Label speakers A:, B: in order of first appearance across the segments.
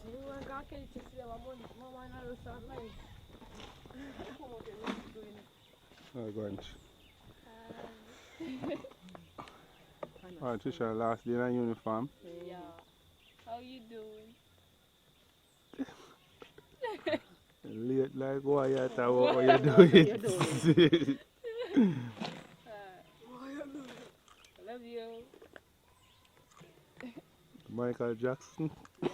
A: You want to get it today, Mama and I will start life.
B: Oh, gosh. Alright, Trisha, last day in uniform.
A: Yeah. How you doing?
B: Late like what you talk what you doing?
A: I love you.
B: Michael Jackson.
A: Yeah.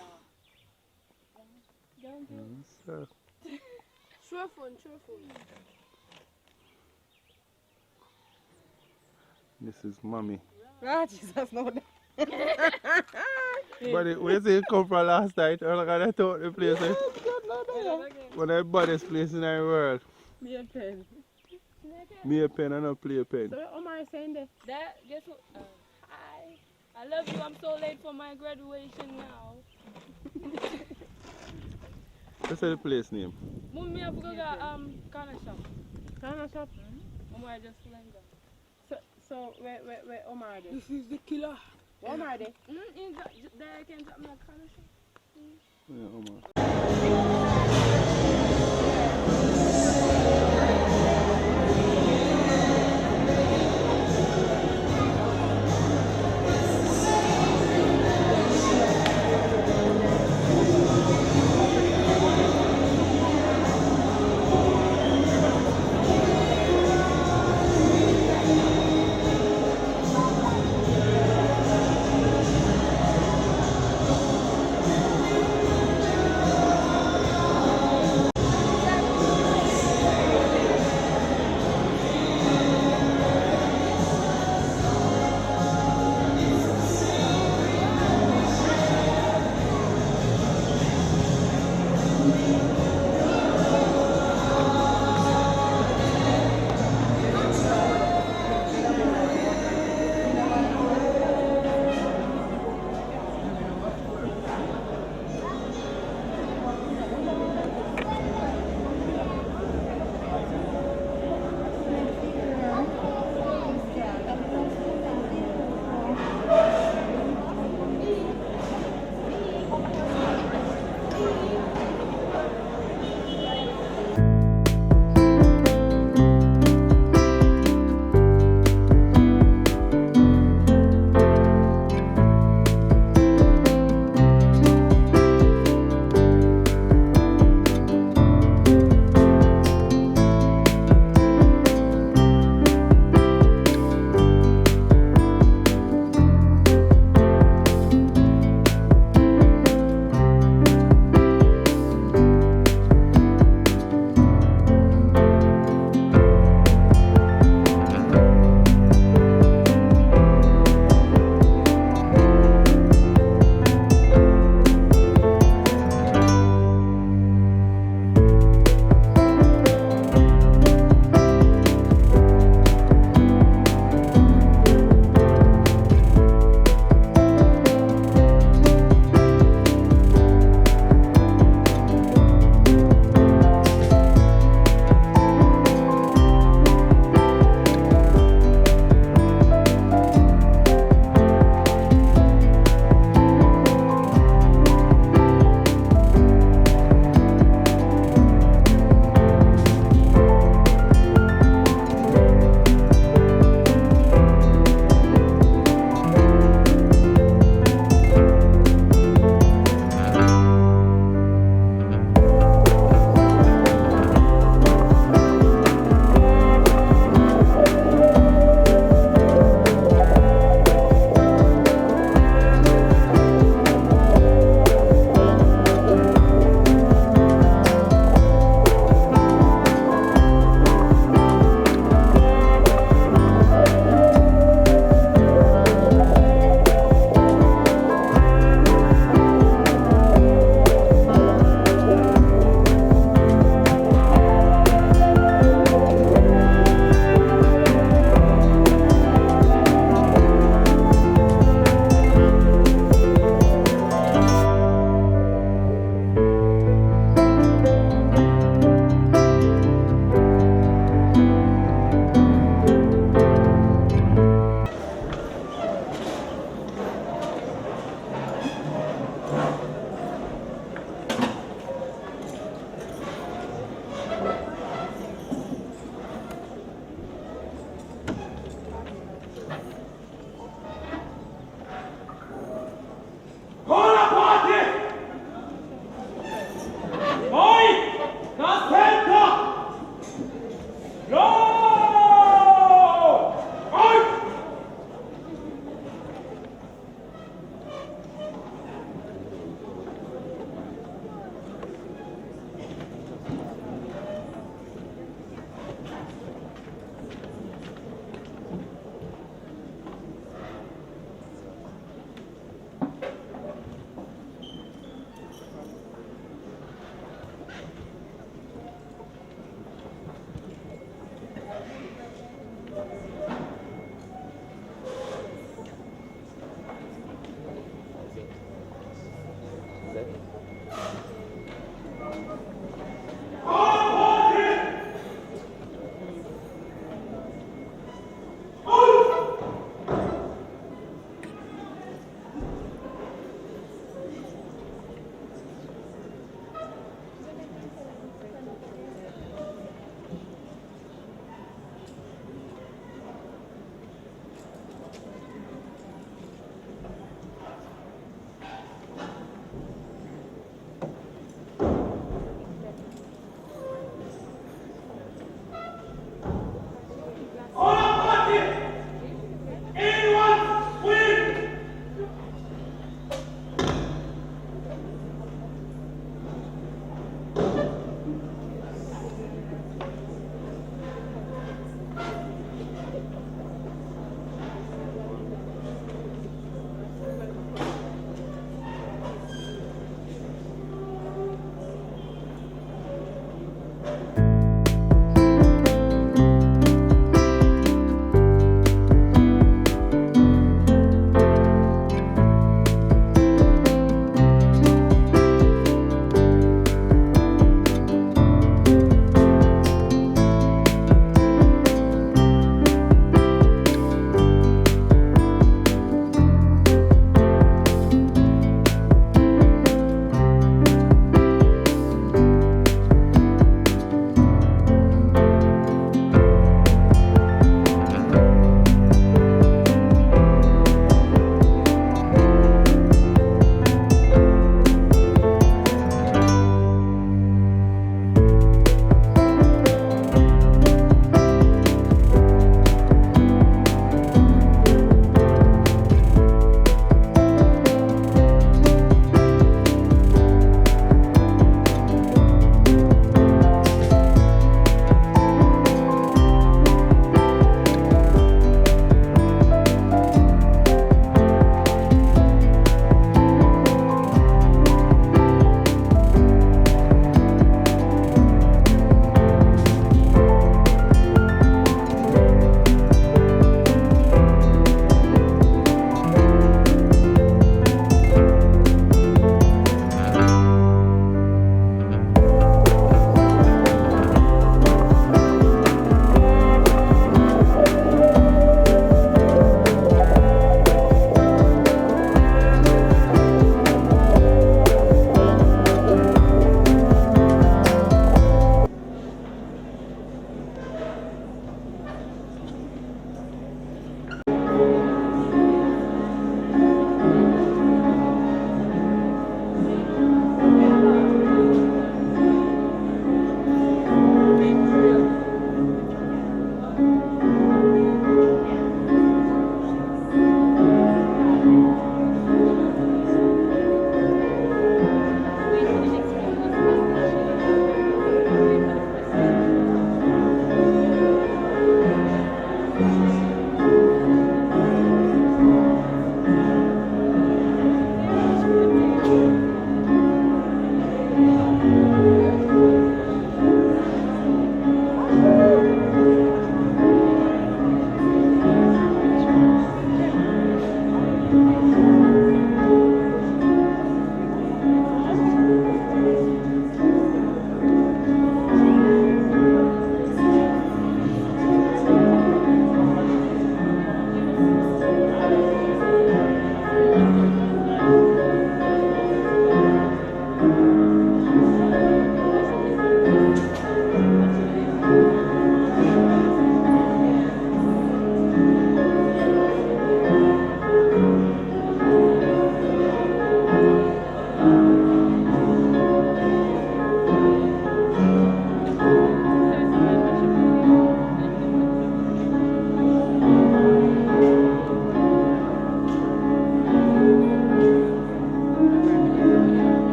A: Don't do
B: Yes, sir.
A: Sure phone.
B: This is mommy.
C: Ah, Jesus, no.
B: But where you say you come from last night? I'm not gonna talk the place. One of the baddest places in the world.
C: Me a pen.
B: Me a pen and not play a pen.
C: So what Omar saying there?
A: that. Guess what? Hi. I love you. I'm so late for my graduation now.
B: What's the place name?
A: Mummy, I forgot corner shop.
C: Corner shop.
A: Omar just linger.
C: So where Omar there?
A: This is the killer.
C: Where Omar there?
A: There I can drop my corner shop.
B: Yeah, Omar.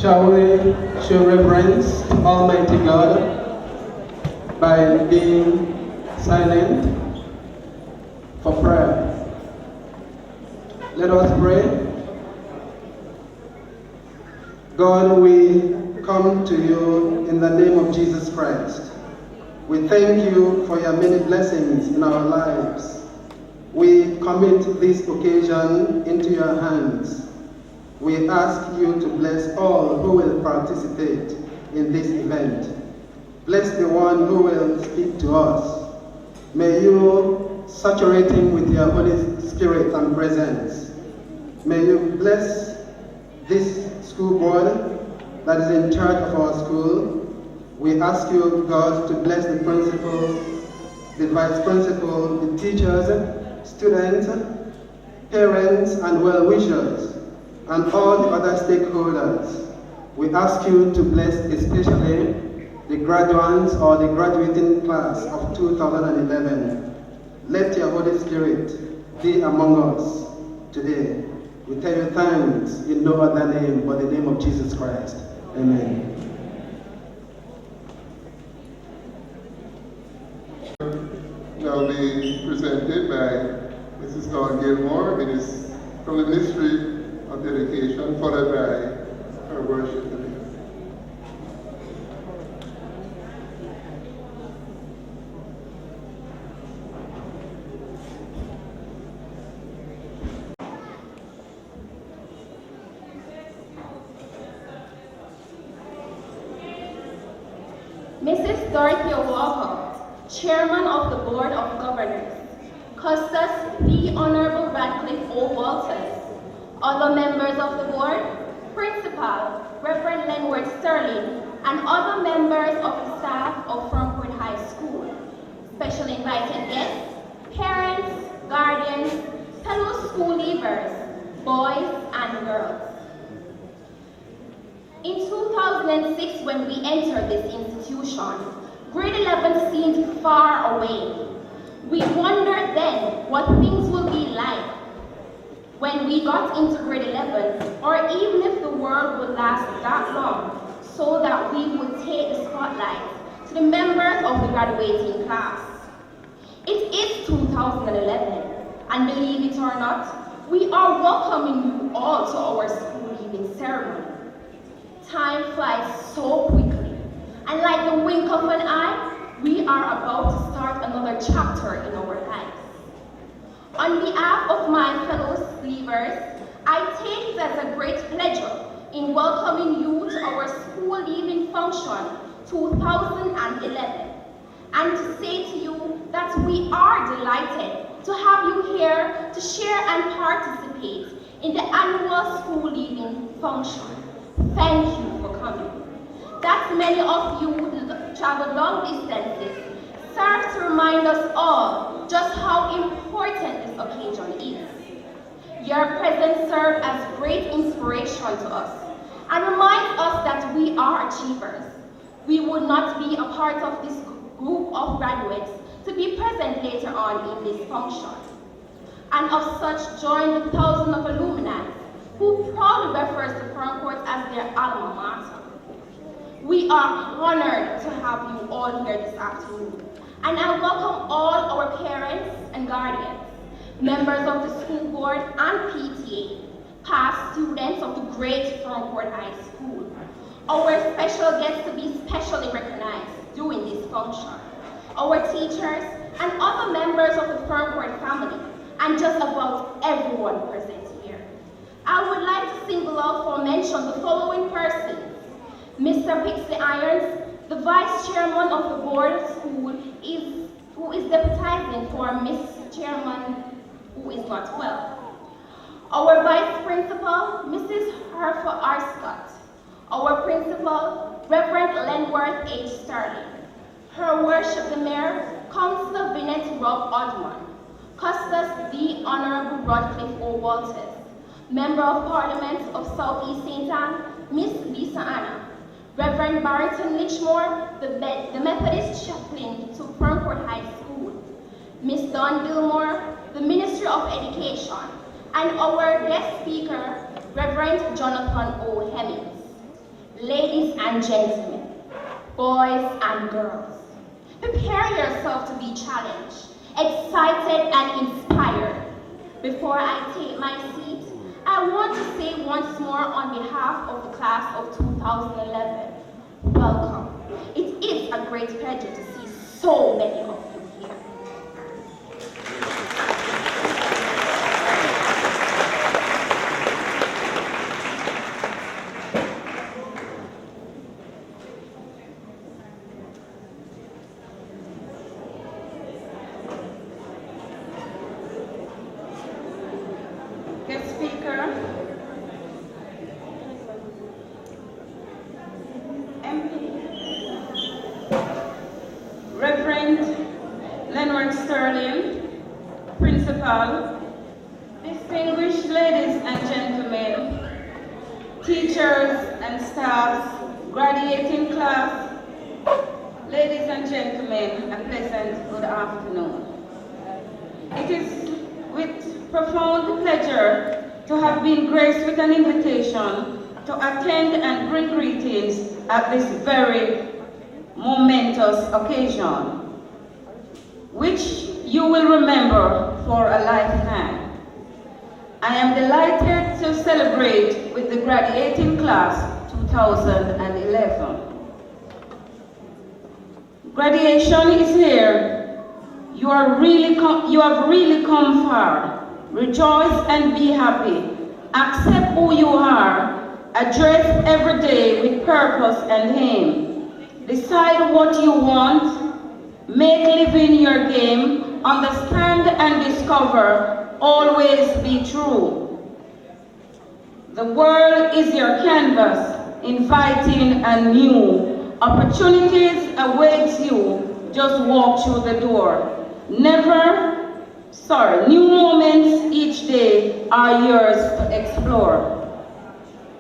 D: Shall we show reverence to Almighty God by being silent for prayer? Let us pray. God, we come to you in the name of Jesus Christ. We thank you for your many blessings in our lives. We commit this occasion into your hands. We ask you to bless all who will participate in this event. Bless the one who will speak to us. May you saturate him with your Holy Spirit and presence. May you bless this school board that is in charge of our school. We ask you, God, to bless the principal, the vice principal, the teachers, students, parents, and well-wishers, and all the other stakeholders. We ask you to bless especially the graduates or the graduating class of 2011. Let your Holy Spirit be among us today. We tell you thanks in no other name but the name of Jesus Christ. Amen.
B: Now be presented by Mrs. Dawn Gilmore. It is from the Ministry of Dedication, followed by her worship.
E: Mrs. Dorothy Walker, Chairman of the Board of Governors, Custis the Honorable Radcliffe O. Walters, other members of the board, Principal Reverend Lenward Sterling, and other members of the staff of Ferncourt High School, special invited guests, parents, guardians, fellow school leavers, boys and girls. In 2006, when we entered this institution, grade 11 seemed far away. We wondered then what things would be like when we got into grade 11, or even if the world would last that long, so that we would take the spotlight to the members of the graduating class. It is 2011, and believe it or not, we are welcoming you all to our school leaving ceremony. Time flies so quickly, and like the wink of an eye, we are about to start another chapter in our lives. On behalf of my fellow leavers, I take it as a great pleasure in welcoming you to our school leaving function 2011, and to say to you that we are delighted to have you here to share and participate in the annual school leaving function. Thank you for coming. That many of you traveled long distances serve to remind us all just how important this occasion is. Your presence served as great inspiration to us and reminds us that we are achievers. We would not be a part of this group of graduates to be present later on in this function, and of such join the thousands of alumni who proudly refers to Ferncourt as their alma mater. We are honored to have you all here this afternoon, and I welcome all our parents and guardians, members of the school board and PTA, past students of the great Ferncourt High School, our special guests to be specially recognized during this function, our teachers and other members of the Ferncourt family, and just about everyone present here. I would like to single out for mention the following persons: Mr. Pixie Irons, the Vice Chairman of the Board of School, who is deputizing for Miss Chairman who is not well. Our Vice Principal, Mrs. Herfa R. Scott. Our Principal, Reverend Lenworth H. Sterling. Her Worship the Mayor, Councillor Vinette Rob Odman. Custis the Honorable Radcliffe O. Walters. Member of Parliament of South East St. Anne, Miss Lisa Hanna. Reverend Barrington Lichmore, the Methodist Chaplain to Ferncourt High School. Miss Dawn Gilmore, the Ministry of Education. And our guest speaker, Reverend Jonathan O. Hemmings. Ladies and gentlemen, boys and girls, prepare yourself to be challenged, excited and inspired. Before I take my seat, I want to say once more on behalf of the class of 2011, welcome. It is a great pleasure to see so many of you here. Guest speaker, MP, Reverend Leonard Sterling, Principal, distinguished ladies and gentlemen, teachers and staffs, graduating class, ladies and gentlemen, a pleasant good afternoon. It is with profound pleasure to have been graced with an invitation to attend and bring greetings at this very momentous occasion, which you will remember for a lifetime. I am delighted to celebrate with the graduating class 2011. Graduation is here. You have really come far. Rejoice and be happy. Accept who you are. Address every day with purpose and aim. Decide what you want. Make living your game. Understand and discover. Always be true. The world is your canvas, inviting and new. Opportunities await you. Just walk through the door. New moments each day are yours to explore.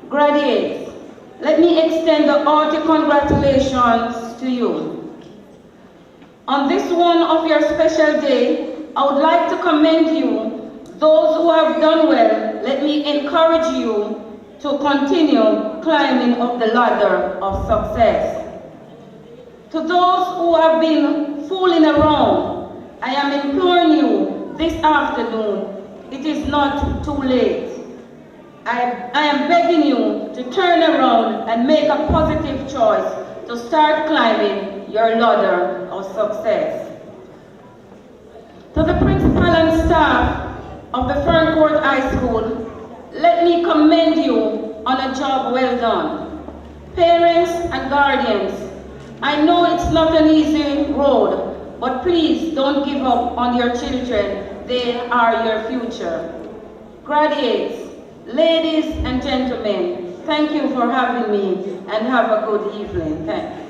E: Graduates, let me extend the hearty congratulations to you. On this one of your special day, I would like to commend you. Those who have done well, let me encourage you to continue climbing up the ladder of success. To those who have been fooling around, I am imploring you this afternoon, it is not too late. I am begging you to turn around and make a positive choice to start climbing your ladder of success. To the principal and staff of the Ferncourt High School, let me commend you on a job well done. Parents and guardians, I know it's not an easy road, but please don't give up on your children. They are your future. Graduates, ladies and gentlemen, thank you for having me and have a good evening. Thanks.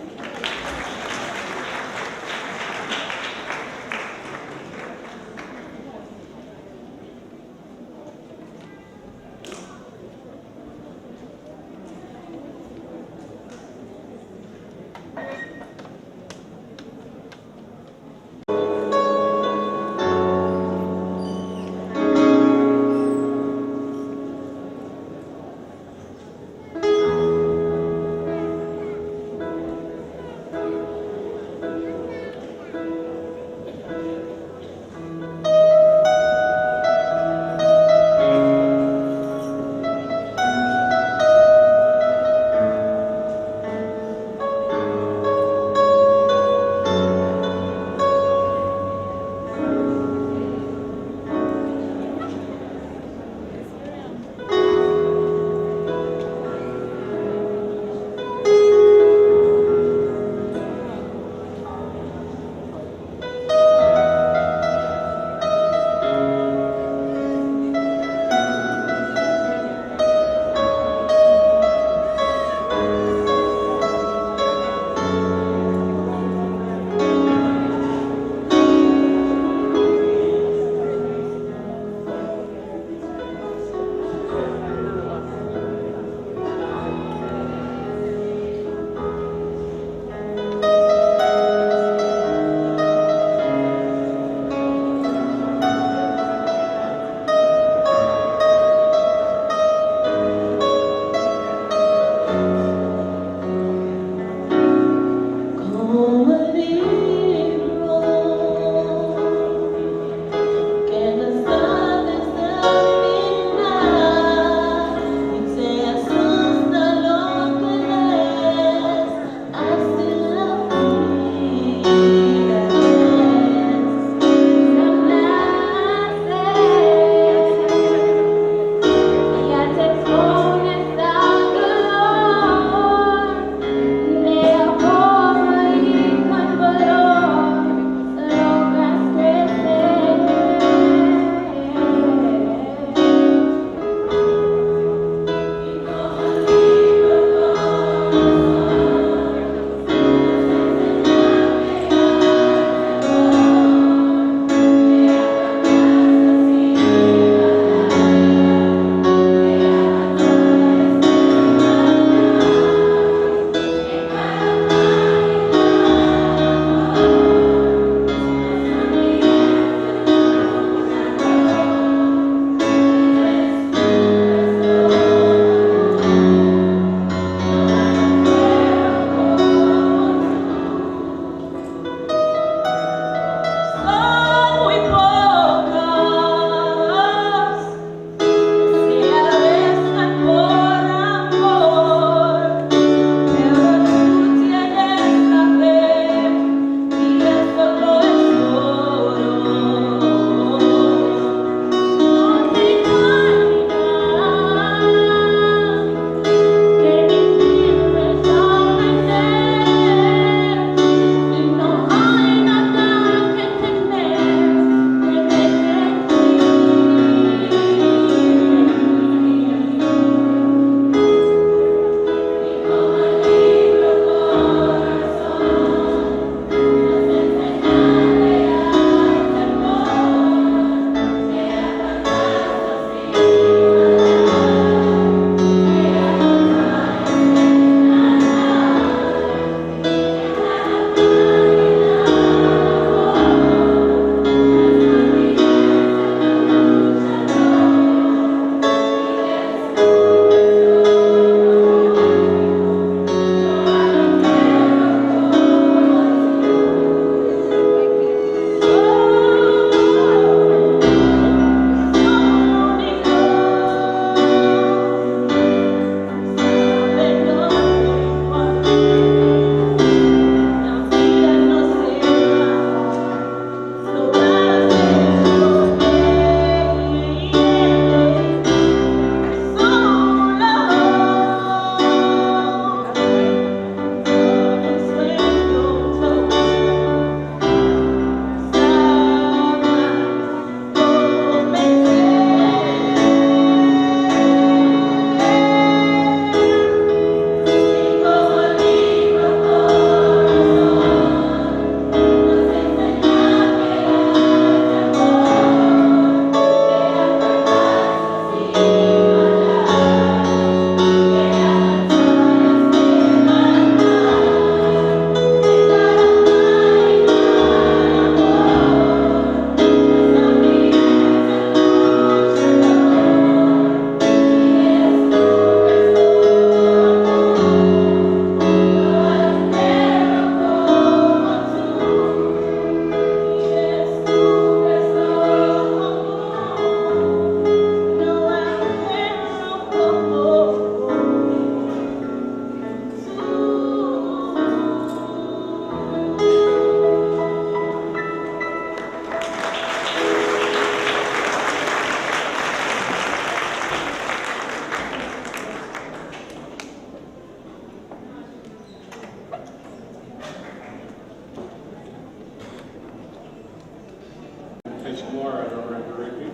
F: tomorrow, Reverend Reggae.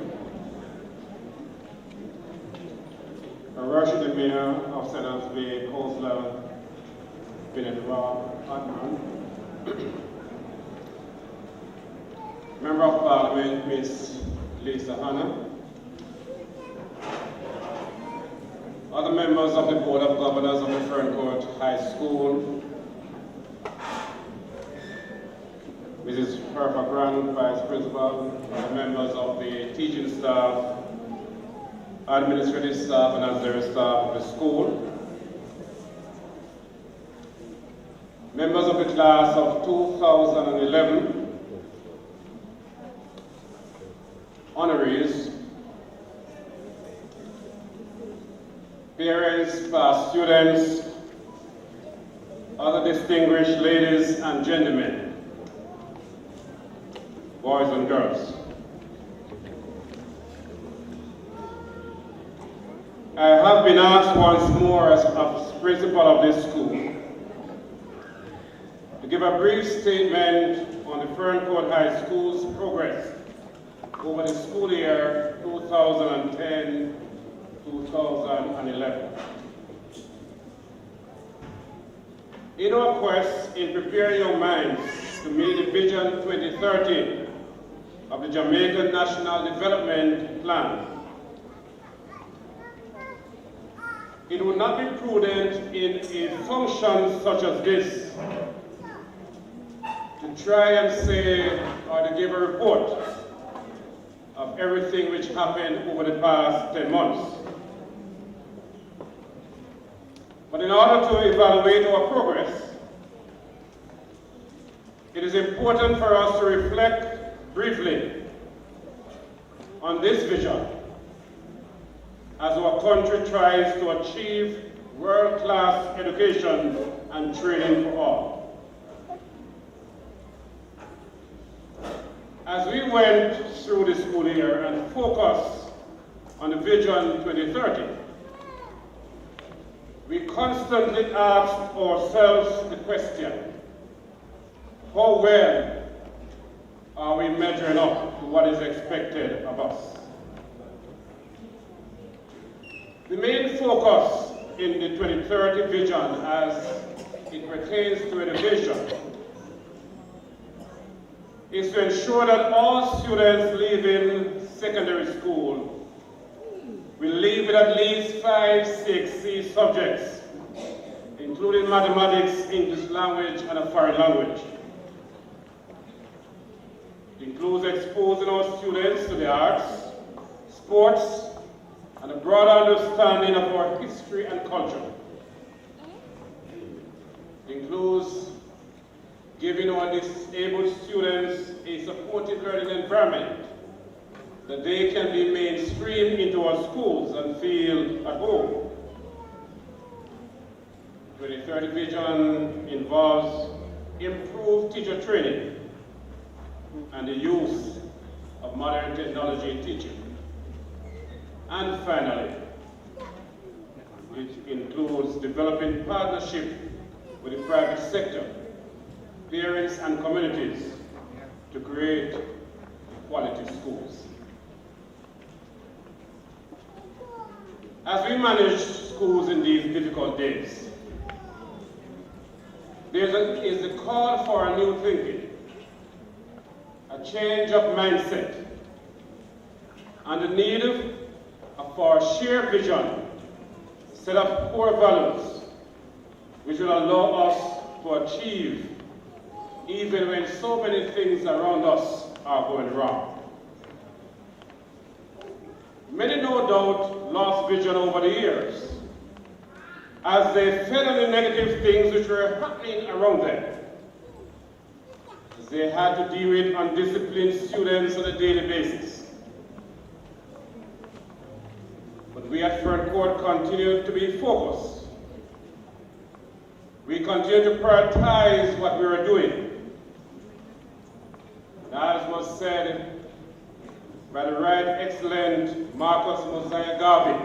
F: Our worship mayor of St. Anne's Bay, Coastal, Bennett Rock, Atman. Member of Parliament, Miss Lisa Hanna. Other members of the Board of Governors of the Ferncourt High School, Mrs. Herfa Grant, Vice Principal, other members of the teaching staff, administrative staff, and auxiliary staff of the school, members of the class of 2011, honorees, parents, past students, other distinguished ladies and gentlemen, boys and girls. I have been asked once more as principal of this school to give a brief statement on the Ferncourt High School's progress over the school year 2010-2011. In our quest in preparing your minds to meet the Vision 2030 of the Jamaica National Development Plan, it would not be prudent in a function such as this to try and say or to give a report of everything which happened over the past 10 months. But in order to evaluate our progress, it is important for us to reflect briefly on this vision as our country tries to achieve world-class education and training for all. As we went through the school year and focused on the Vision 2030, we constantly asked ourselves the question, how well are we measuring up to what is expected of us? The main focus in the 2030 vision as it pertains to education is to ensure that all students leaving secondary school will leave with at least 5, 6 C subjects, including mathematics, English language, and a foreign language. It includes exposing our students to the arts, sports, and a broader understanding of our history and culture. It includes giving our disabled students a supportive learning environment that they can be mainstreamed into our schools and feel at home. 2030 Vision involves improved teacher training and the use of modern technology in teaching. And finally, it includes developing partnership with the private sector, parents and communities to create quality schools. As we manage schools in these difficult days, there is a call for a new thinking, a change of mindset, and the need for a shared vision, set of core values, which will allow us to achieve even when so many things around us are going wrong. Many no doubt lost vision over the years as they fed on the negative things which were happening around them. As they had to deal with undisciplined students on a daily basis. But we at Ferncourt continue to be focused. We continue to prioritize what we are doing. And as was said by the Right Excellent Marcus Mosiah Garvey,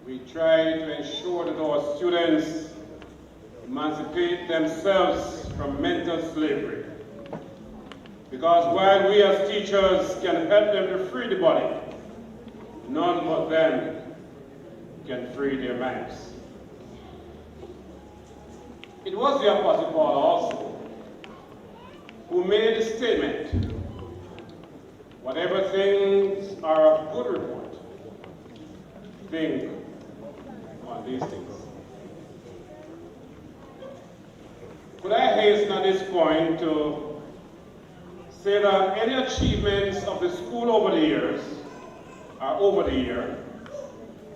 F: we try to ensure that our students emancipate themselves from mental slavery Because while we as teachers can help them to free the body, none but them can free their minds. It was the Apostle Paul also who made the statement, whatever things are of good report, think on these things. Could I hasten at this point to say that any achievements of the school over the year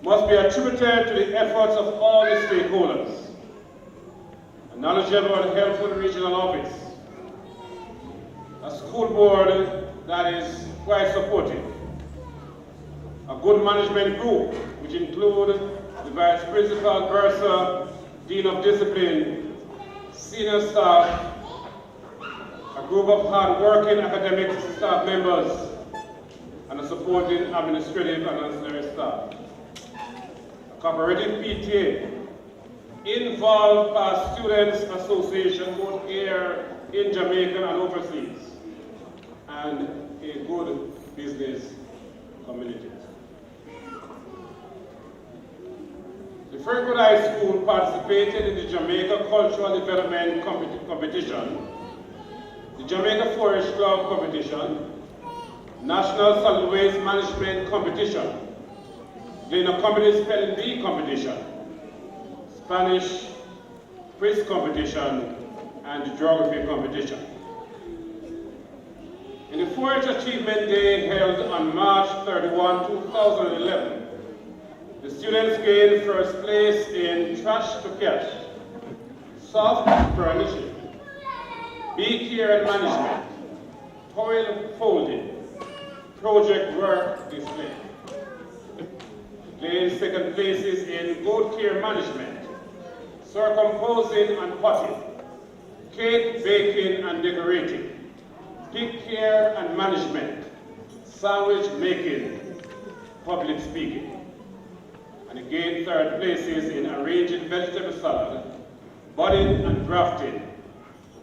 F: must be attributed to the efforts of all the stakeholders. A knowledgeable and helpful regional office, a school board that is quite supportive, a good management group which include the Vice Principal, Bursar, Dean of Discipline, senior staff, a group of hard-working academic staff members, and a supporting administrative and ancillary staff. A cooperative PTA, involved past students association both here in Jamaica and overseas, and a good business community. The Ferncourt High School participated in the Jamaica Cultural Development Competition, the Jamaica Forest Club Competition, National Solid Waste Management Competition, the Company Spelling Bee Competition, Spanish Quiz Competition, and Geography Competition. In the 4-H Achievement Day held on March 31, 2011, the students gained first place in Trash to Cash, Soft Furnishing, Bee Care and Management, Toil Folding, Project Work Display. Gained second places in Goat Care Management, Circumposing and Potting, Cake Baking and Decorating, Pig Care and Management, Sandwich Making, Public Speaking. And again, third places in arranging vegetable salad, budding and grafting,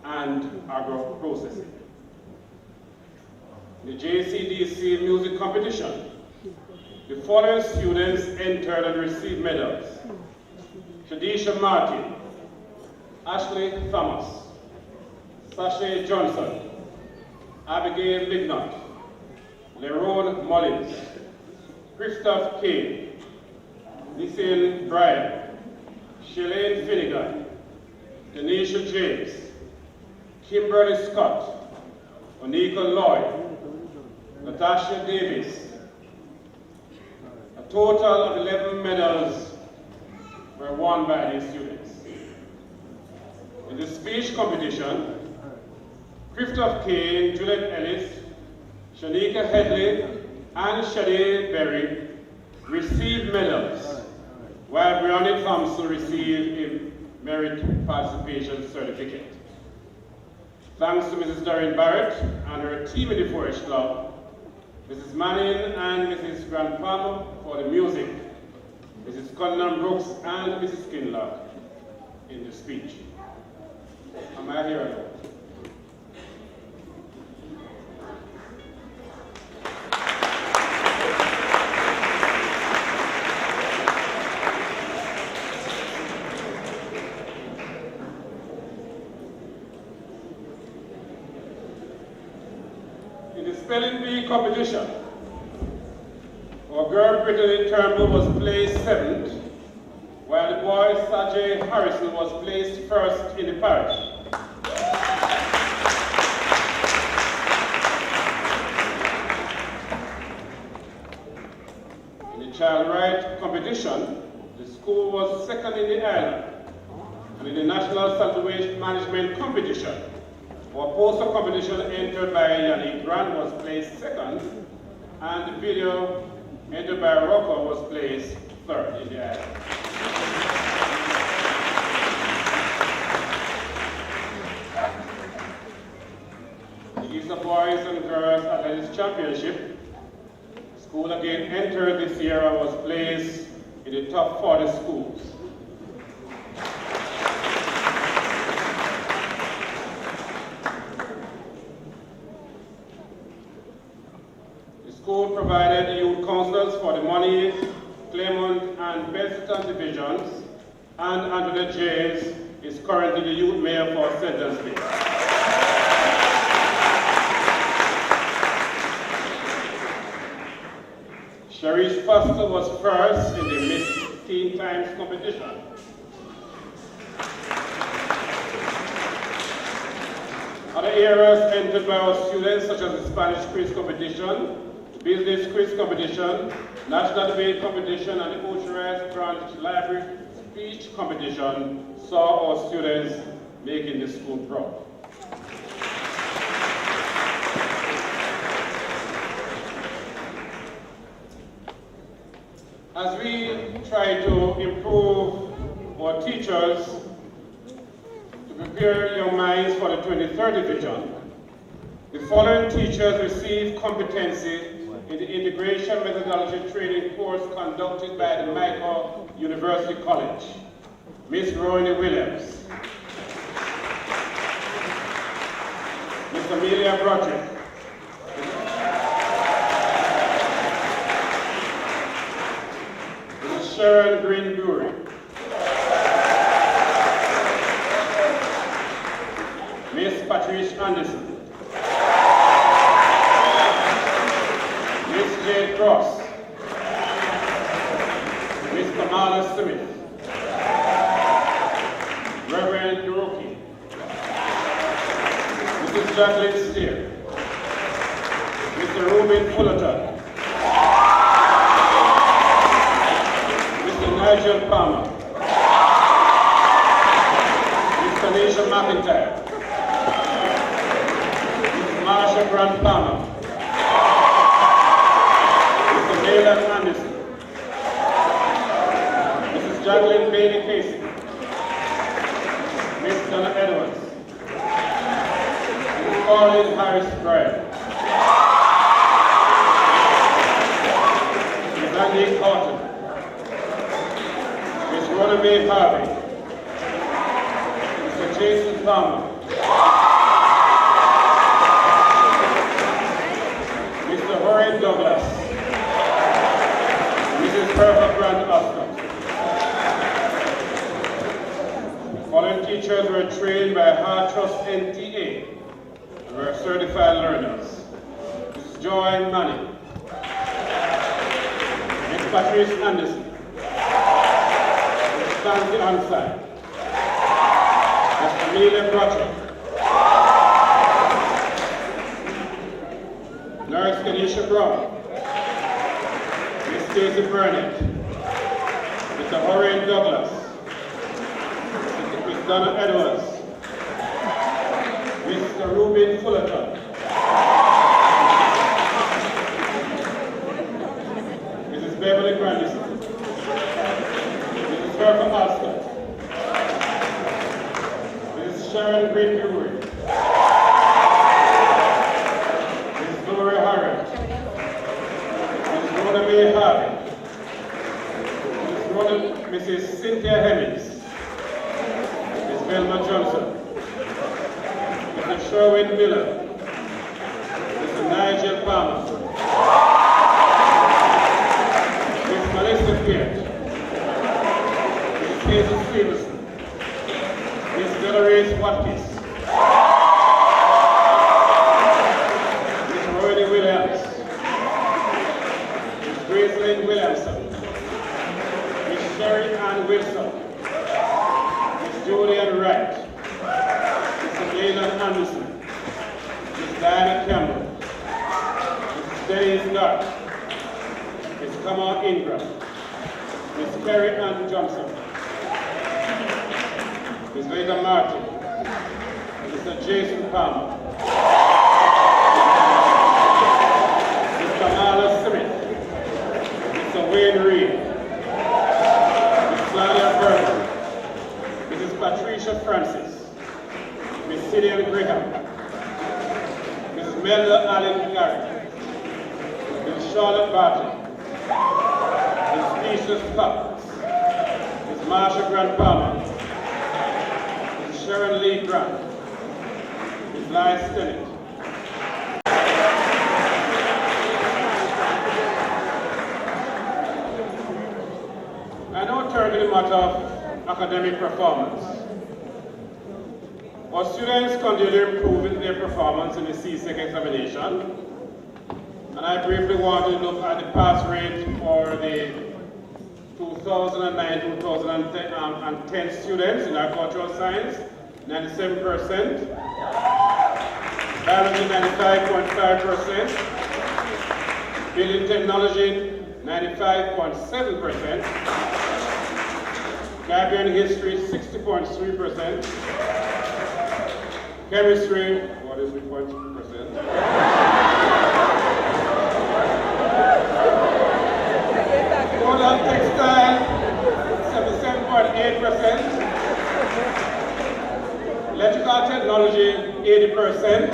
F: and agro-processing. The JCDC music competition, the following students entered and received medals: Shadisha Martin, Ashley Thomas, Sashay Johnson, Abigail Lignott, Lerone Mullins, Christoph Kane, Nissan Bryan, Shalane Finnegan, Tanisha James, Kimberly Scott, Onika Lloyd, Natasha Davis. A total of 11 medals were won by these students. In the speech competition, Christoph Kane, Juliet Ellis, Shanika Headley, and Shade Berry received medals, while Brianna Thompson received a merit participation certificate. Thanks to Mrs. Doreen Barrett and her team in the Forest Club, Mrs. Manning and Mrs. Grant Palmer for the music, Mrs. Cunningham Brooks and Mrs. Kinlock in the speech. Am I here alone? Spelling Bee competition, our girl Brittany Turnbull was placed 7th, while the boy Sajay Harrison was placed 1st in the parish. In the child right competition, the school was 2nd in the island, and in the National Solid Waste Management competition, our poster competition entered by Yannick Grant was placed 2nd, and the video entered by Rocco was placed 3rd in the island. The Easter Boys and Girls Athletics Championship, school again entered this year and was placed in the top 40 schools. Pawnee, Claremont, and Bethlehem divisions, and Anthony James is currently the youth mayor for St. John's Bay. Sharice Foster was first in the Miss Teen Times competition. Other areas entered by our students, such as the Spanish quiz competition, business quiz competition, national debate competition, and the Oceanized Branch Library speech competition, saw our students making the school proud. As we try to improve our teachers to prepare young minds for the 2030 vision, the following teachers receive competency in the Integration Methodology Training course conducted by the Jamaica University College. Miss Rooney Williams, Miss Amelia Broderick, Mrs. Sharon Greenbury, Miss Patrice Anderson, Miss Jade Cross, Miss Kamala Smith, Reverend Hiroki, Mrs. Jacqueline Steer, Mr. Ruben Fullerton, Mr. Nigel Palmer, Mr. Nisha McIntyre, Mrs. Marsha Grant Palmer, Mr. Nayland Anderson, Mrs. Jacqueline Bailey Casey, Miss Donna Edwards, Mrs. Pauline Harris Bryan, Ms. Angelique Horton, Ms. Rhoda May Harvey, Mr. Jason Palmer, Mr. Horace Douglas, Mrs. Bertha Grant Oscar. Following teachers were trained by Hard Trust NTA and were certified learners. Mrs. Joy Manning, Ms. Patrice Anderson, Ms. Stanley Anside, Ms. Amelia Broderick, Nurse Kenisha Brown, Ms. Stacey Burnett, Mr. Horace Douglas, Ms. Donna Edwards, Mr. Ruben Fullerton, Mrs. Beverly Grandison, Mrs. Bertha Oscar, Mrs. Sharon Greenbury, Mrs. Gloria Harrod, Mrs. Rhoda May Harvey, Mrs. Cynthia Hemmings, Ms. Velma Johnson, Mr. Sherwin Miller, Mr. Nigel Palmer, Ms. Melissa Peart, Ms. Hazel Stevenson, Ms. Dolores Watkins, Ms. Roy Williams, Ms. Gracelyn Williamson, Ms. Sherry Ann Wilson, Ms. Julian Wright, Mr. Leland Anderson, Ms. Diana Campbell, Mrs. Denise Dark, Ms. Kamal Ingram, Ms. Carrie Ann Johnson, Ms. Veda Martin, Mr. Jason Palmer, Ms. Kamala Smith, Mr. Wayne Reed, Ms. Claudia Berger, Mrs. Patricia Francis, Ms. Cillian Graham, Mrs. Melda Allen Garrett, Ms. Charlotte Barton, Ms. Thesis Cox, Ms. Marsha Grant Palmer, Ms. Sharon Lee Grant, Ms. Lai Stennett, the matter of academic performance. Our students continue to improve in their performance in the CSEC examination. And I briefly want to look at the pass rate for the 2009-2010 students in agricultural science, 97%, biology 95.5%, building technology 95.7%, Caribbean history 60.3%, chemistry, what is 3.3%? Modern textile 77.8%, electrical technology 80%,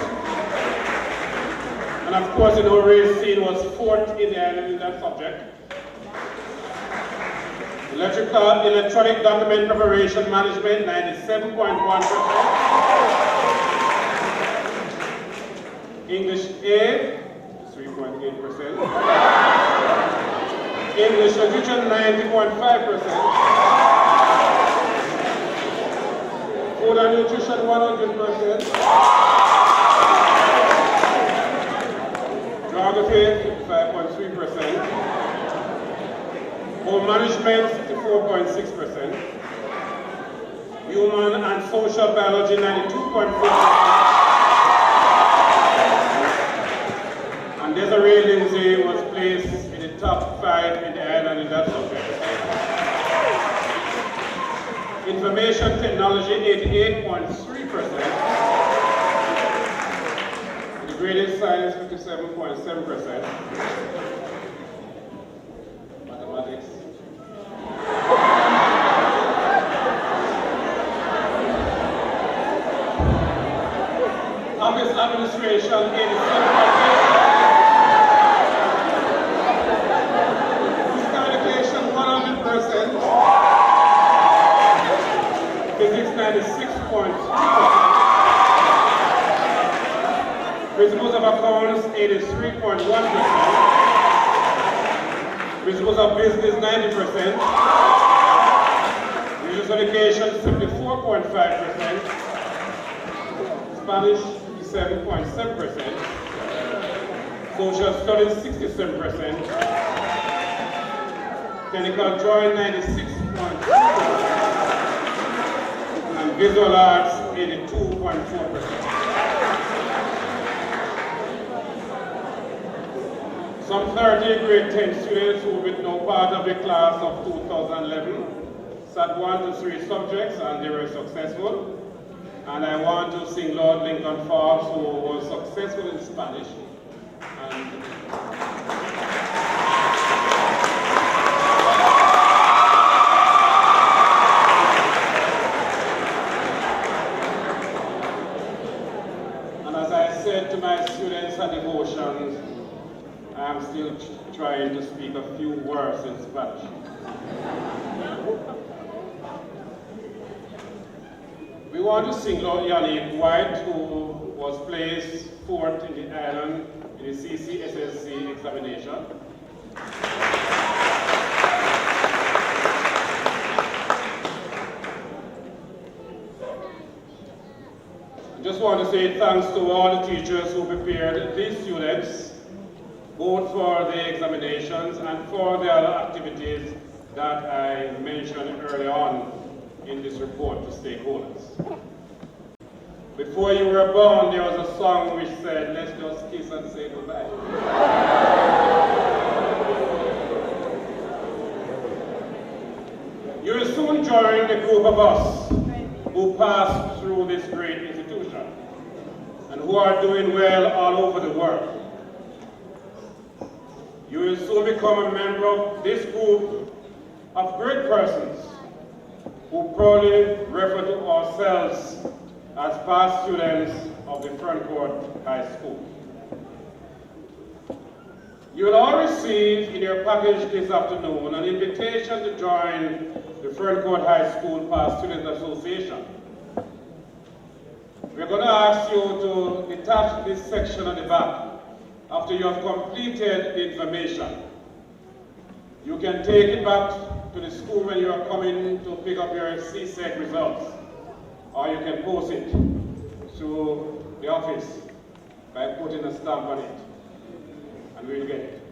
F: and of course, in our race scene was fourth in the island in that subject. Electronic document preparation management 97.1%. English A 3.8%. English literature 90.5%. Food and nutrition 100%. Geography 55.3%. Home management 54.6%. Human and social biology 92.4%. And Desiree Lindsay was placed in the top 5 in the island in that subject. Information technology 88.3%. Integrated science 57.7%. Mathematics. Office administration 87.8%. Calculation 100%. Physics 96.3%. Principles of accounts 83.1%. Principles of business 90%. Religious education 74.5%. Spanish 57.7%. Social studies 67%. Technical drawing 96.2%. And visual arts 82.4%. Some 30 grade 10 students who were no part of the class of 2011 sat 1 to 3 subjects and they were successful. And I want to sing Lord Lincoln Forbes, who was successful in Spanish. And as I said to my students at devotions, I am still trying to speak a few words in Spanish. We want to sing Lord Yannick White, who was placed 4th in the island in the CCSSC examination. I just want to say thanks to all the teachers who prepared these students, both for the examinations and for the other activities that I mentioned early on in this report to stakeholders. Before you were born, there was a song which said, let's just kiss and say goodbye. You will soon join the group of us who passed through this great institution and who are doing well all over the world. You will soon become a member of this group of great persons who proudly refer to ourselves as past students of the Ferncourt High School. You will all receive in your package this afternoon an invitation to join the Ferncourt High School Past Student Association. We're going to ask you to detach this section at the back after you have completed the information. You can take it back to the school when you are coming to pick up your CSEC results, or you can post it to the office by putting a stamp on it, and we'll get it.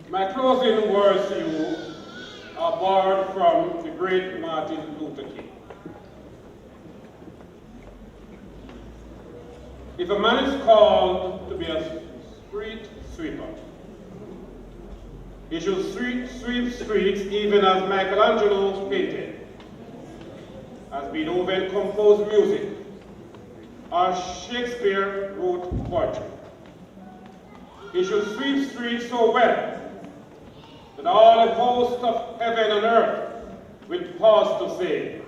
F: My closing words to you are borrowed from the great Martin Luther King. If a man is called to be a street sweeper, he should sweep streets even as Michelangelo painted, as Beethoven composed music, or Shakespeare wrote poetry. He should sweep streets so well that all the hosts of heaven and earth will pause to say,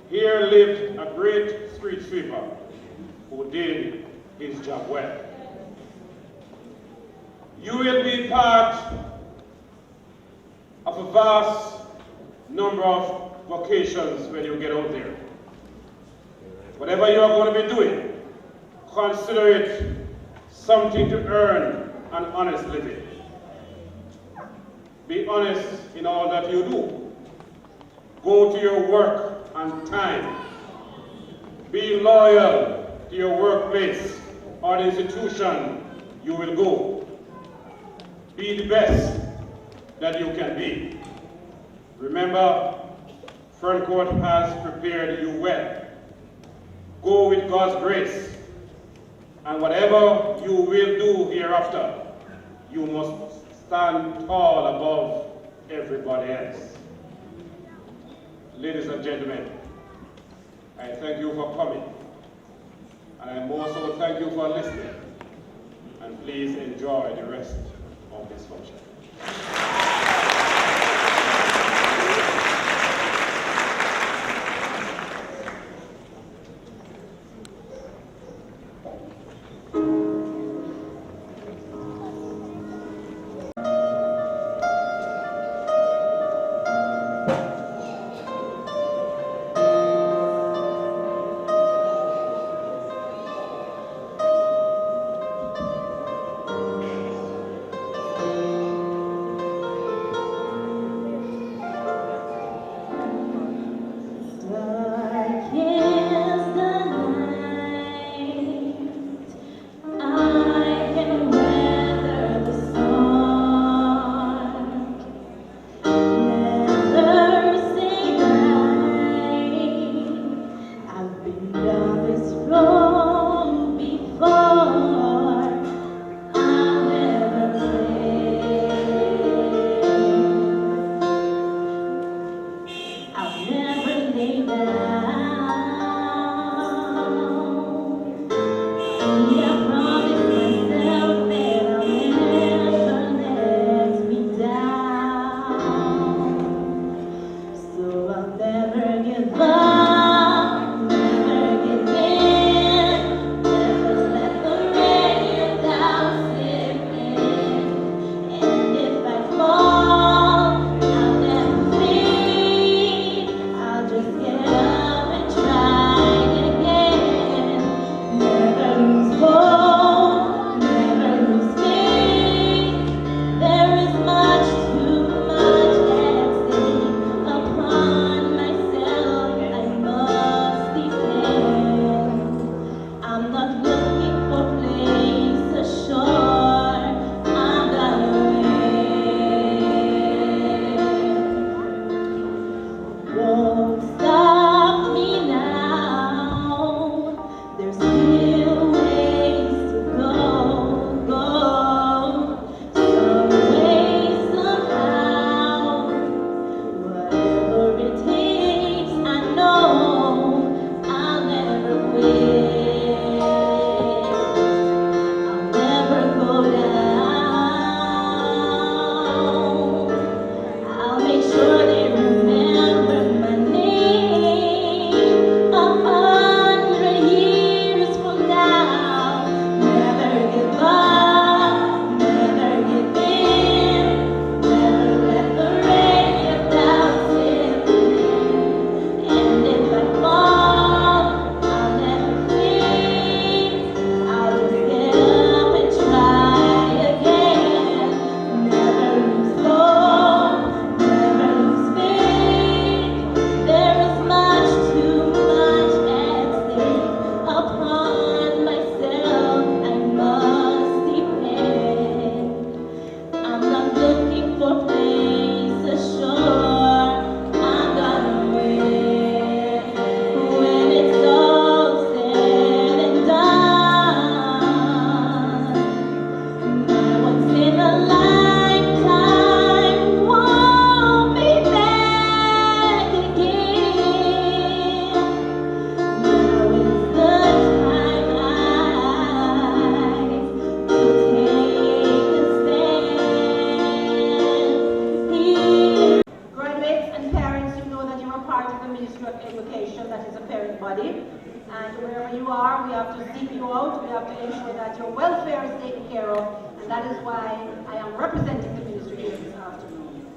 F: here lived a great street sweeper who did his job well. You will be part of a vast number of vocations when you get out there. Whatever you are going to be doing, consider it something to earn an honest living. Be honest in all that you do. Go to your work on time. Be loyal to your workplace or the institution you will go. Be the best that you can be. Remember, Ferncourt has prepared you well. Go with God's grace, and whatever you will do hereafter, you must stand tall above everybody else. Ladies and gentlemen, I thank you for coming, and I also thank you for listening, and please enjoy the rest of this function.
E: I'll just get up.
G: Ministry of Education, that is a parent body. And wherever you are, we have to seek you out. We have to ensure that your welfare is taken care of. And that is why I am representing the ministry here this afternoon.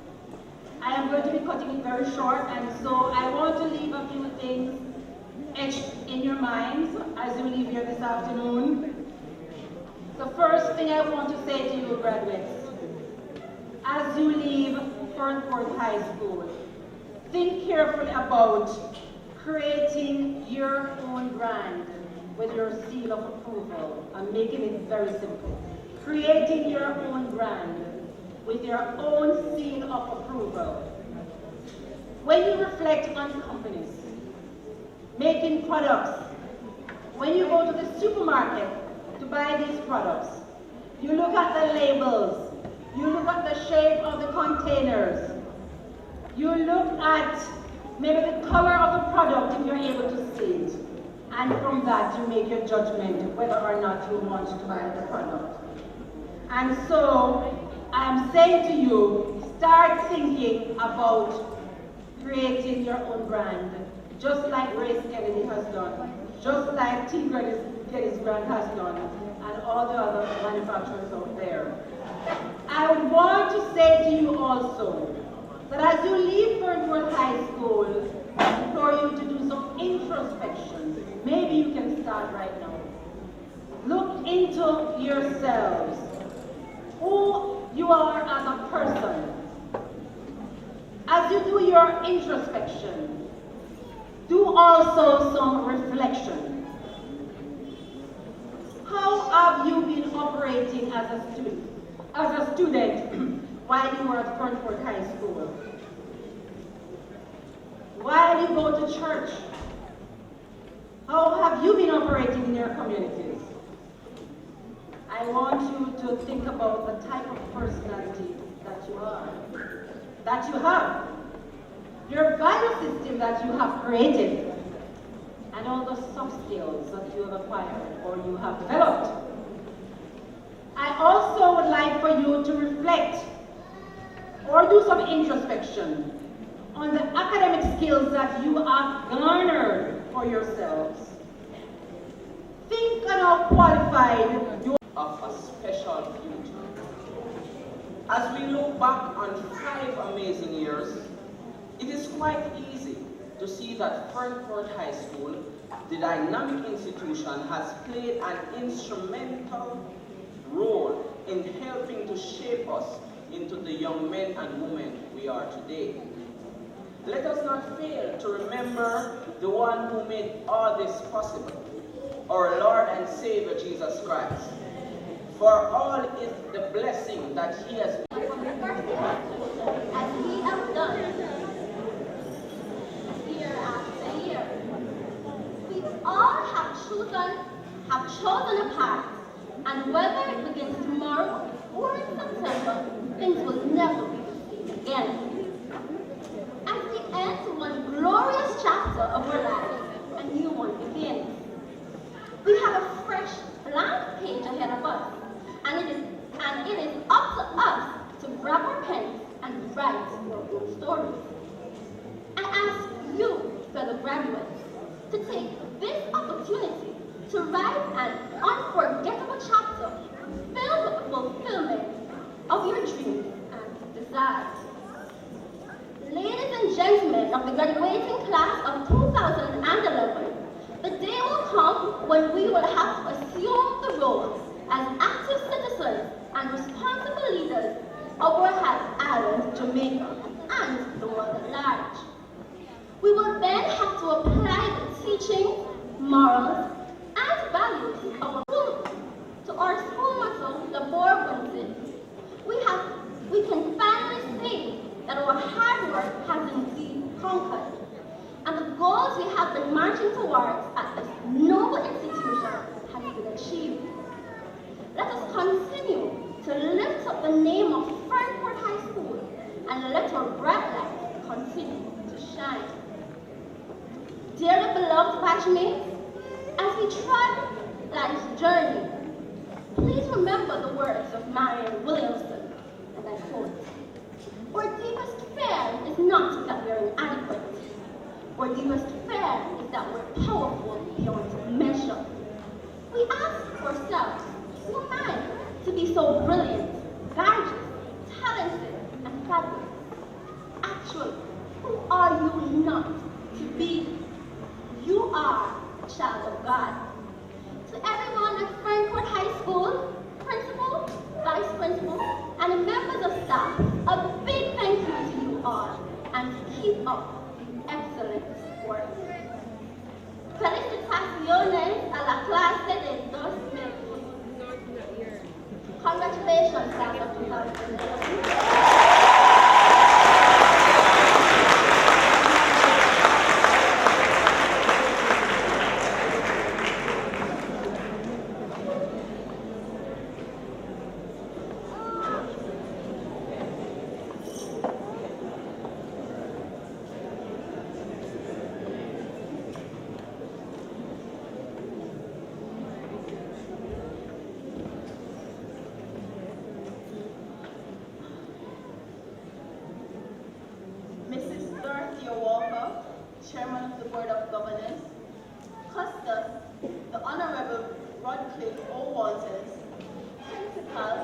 G: I am going to be cutting it very short, and so I want to leave a few things etched in your minds as you leave here this afternoon. The first thing I want to say to you, graduates, as you leave Ferncourt High School, think carefully about creating your own brand with your seal of approval. I'm making it very simple. Creating your own brand with your own seal of approval. When you reflect on companies making products, when you go to the supermarket to buy these products, you look at the labels, you look at the shape of the containers, you look at maybe the color of the product if you're able to see it, and from that you make your judgment whether or not you want to buy the product. And so I'm saying to you, start thinking about creating your own brand, just like Grace Kennedy has done, just like T. Geddes brand has done, and all the other manufacturers out there. I would want to say to you also, that as you leave Ferncourt High School, for you to do some introspection, maybe you can start right now. Look into yourselves, who you are as a person. As you do your introspection, do also some reflection. How have you been operating as a student while you were at Ferncourt High School? While you go to church, how have you been operating in your communities? I want you to think about the type of personality that you are, that you have, your value system that you have created, and all the soft skills that you have acquired or you have developed. I also would like for you to reflect or do some introspection on the academic skills that you have garnered for yourselves. Think on how qualified you
H: of a special future. As we look back on 5 amazing years, it is quite easy to see that Ferncourt High School, the dynamic institution, has played an instrumental role in helping to shape us into the young men and women we are today. Let us not fail to remember the one who made all this possible, our Lord and Savior Jesus Christ. For all is the blessing that He has
E: As we have done year after year, we all have chosen a path, and whether it begins tomorrow or in September, things will never be the same again. As we end one glorious chapter of our lives, a new one begins. We have a fresh, blank page ahead of us, and it is up to us to grab our pens and write our own stories. I ask you, fellow graduates, to take this opportunity to write an unforgettable chapter filled with the fulfillment of your dreams and desires. Ladies and gentlemen of the graduating class of 2011, the day will come when we will have to assume the roles as active citizens and responsible leaders of our island, Jamaica, and the world at large. We will then have to apply the teachings, morals, and values of our school to our school motto, Labor Wins It. We can finally say that our hard work has indeed conquered, and the goals we have been marching towards at this noble institution have been achieved. Let us continue to lift up the name of Ferncourt High School and let our bright light continue to shine. Dearly beloved batchmates, as we tread life's journey, please remember the words of Marianne Williamson, and I quote, "Our deepest fear is not that we are inadequate, Our deepest fear is that we're powerful beyond measure. We ask ourselves, who am I to be so brilliant, gorgeous, talented, and fabulous? Actually, who are you not to be? You are a child of God. To everyone at Ferncourt High School, principal, vice principal, and the members of staff, a big thank you to you all, and to keep up the excellent work. Felicitaciones a la clase de 2000. Congratulations, class of 2011. Chairman of the Board of Governors, Custos, the Honorable Rodcliffe O. Walters, Principal,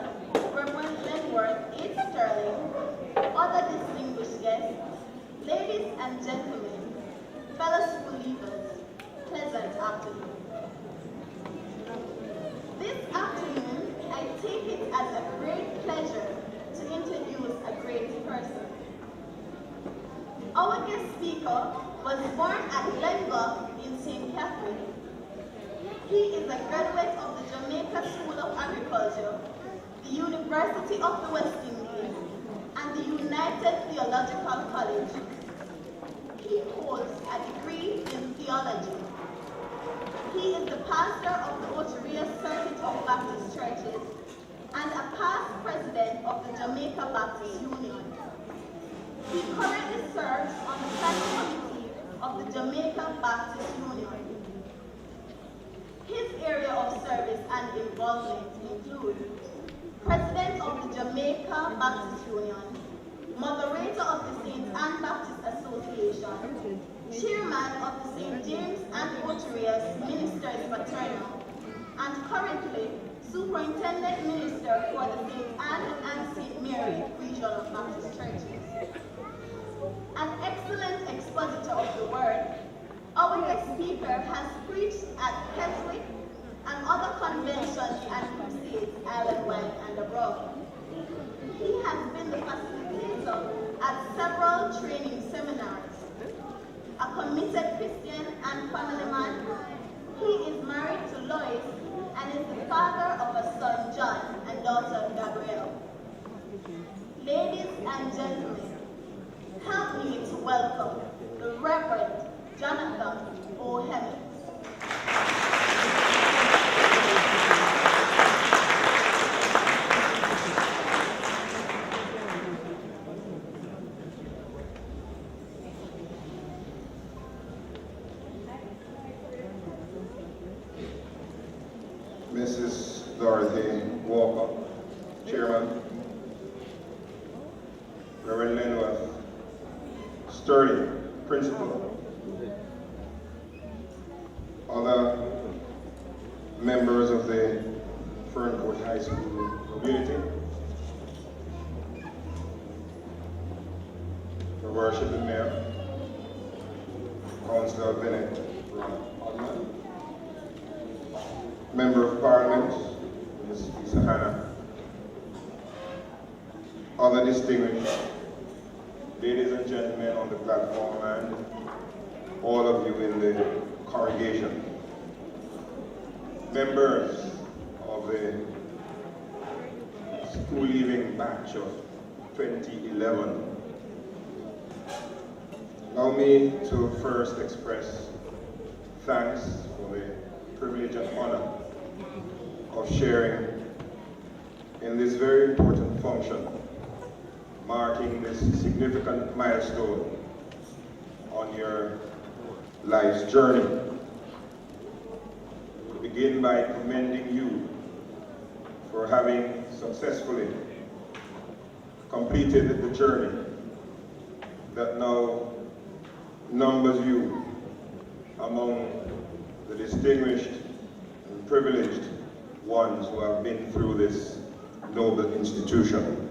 E: Reverend Lenworth A. Sterling, other distinguished guests, ladies and gentlemen, fellow school leavers, pleasant afternoon. This afternoon, I take it as a great pleasure to introduce a great person. Our guest speaker was born at Glenbrook in St. Catherine. He is a graduate of the Jamaica School of Agriculture, the University of the West Indies, and the United Theological College. He holds a degree in theology. He is the pastor of the Oteria Circuit of Baptist Churches and a past president of the Jamaica Baptist Union. He currently serves on the planning committee of the Jamaica Baptist Union. His area of service and involvement include President of the Jamaica Baptist Union, Moderator of the St. Anne Baptist Association, Chairman of the St. James and Oterias Ministers Fraternal, and currently Superintendent Minister for the St. Anne and St. Mary Regional Baptist Churches. An excellent expositor of the word, our guest speaker has preached at Keswick and other conventions and crusades island-wide and abroad. He has been the facilitator at several training seminars. A committed Christian and family man, he is married to Lois and is the father of a son, John, and daughter, Gabrielle. Ladies and gentlemen, help me to welcome the Reverend Jonathan O. Hemmings.
B: Mrs. Dorothy Walker, Chairman, Reverend Lenworth Sturdy, Principal, other members of the Ferncourt High School community, the worshiping mayor, Councillor Bennett Rodman, Member of Parliament, Ms. Lisa Hanna, other distinguished ladies and gentlemen on the platform and all of you in the congregation, members of the school leaving batch of 2011. Allow me to first express thanks for the privilege and honor of sharing in this very important function, marking this significant milestone on your life's journey. To begin by commending you for having successfully completed the journey that now
I: numbers you among the distinguished and privileged ones who have been through this noble institution.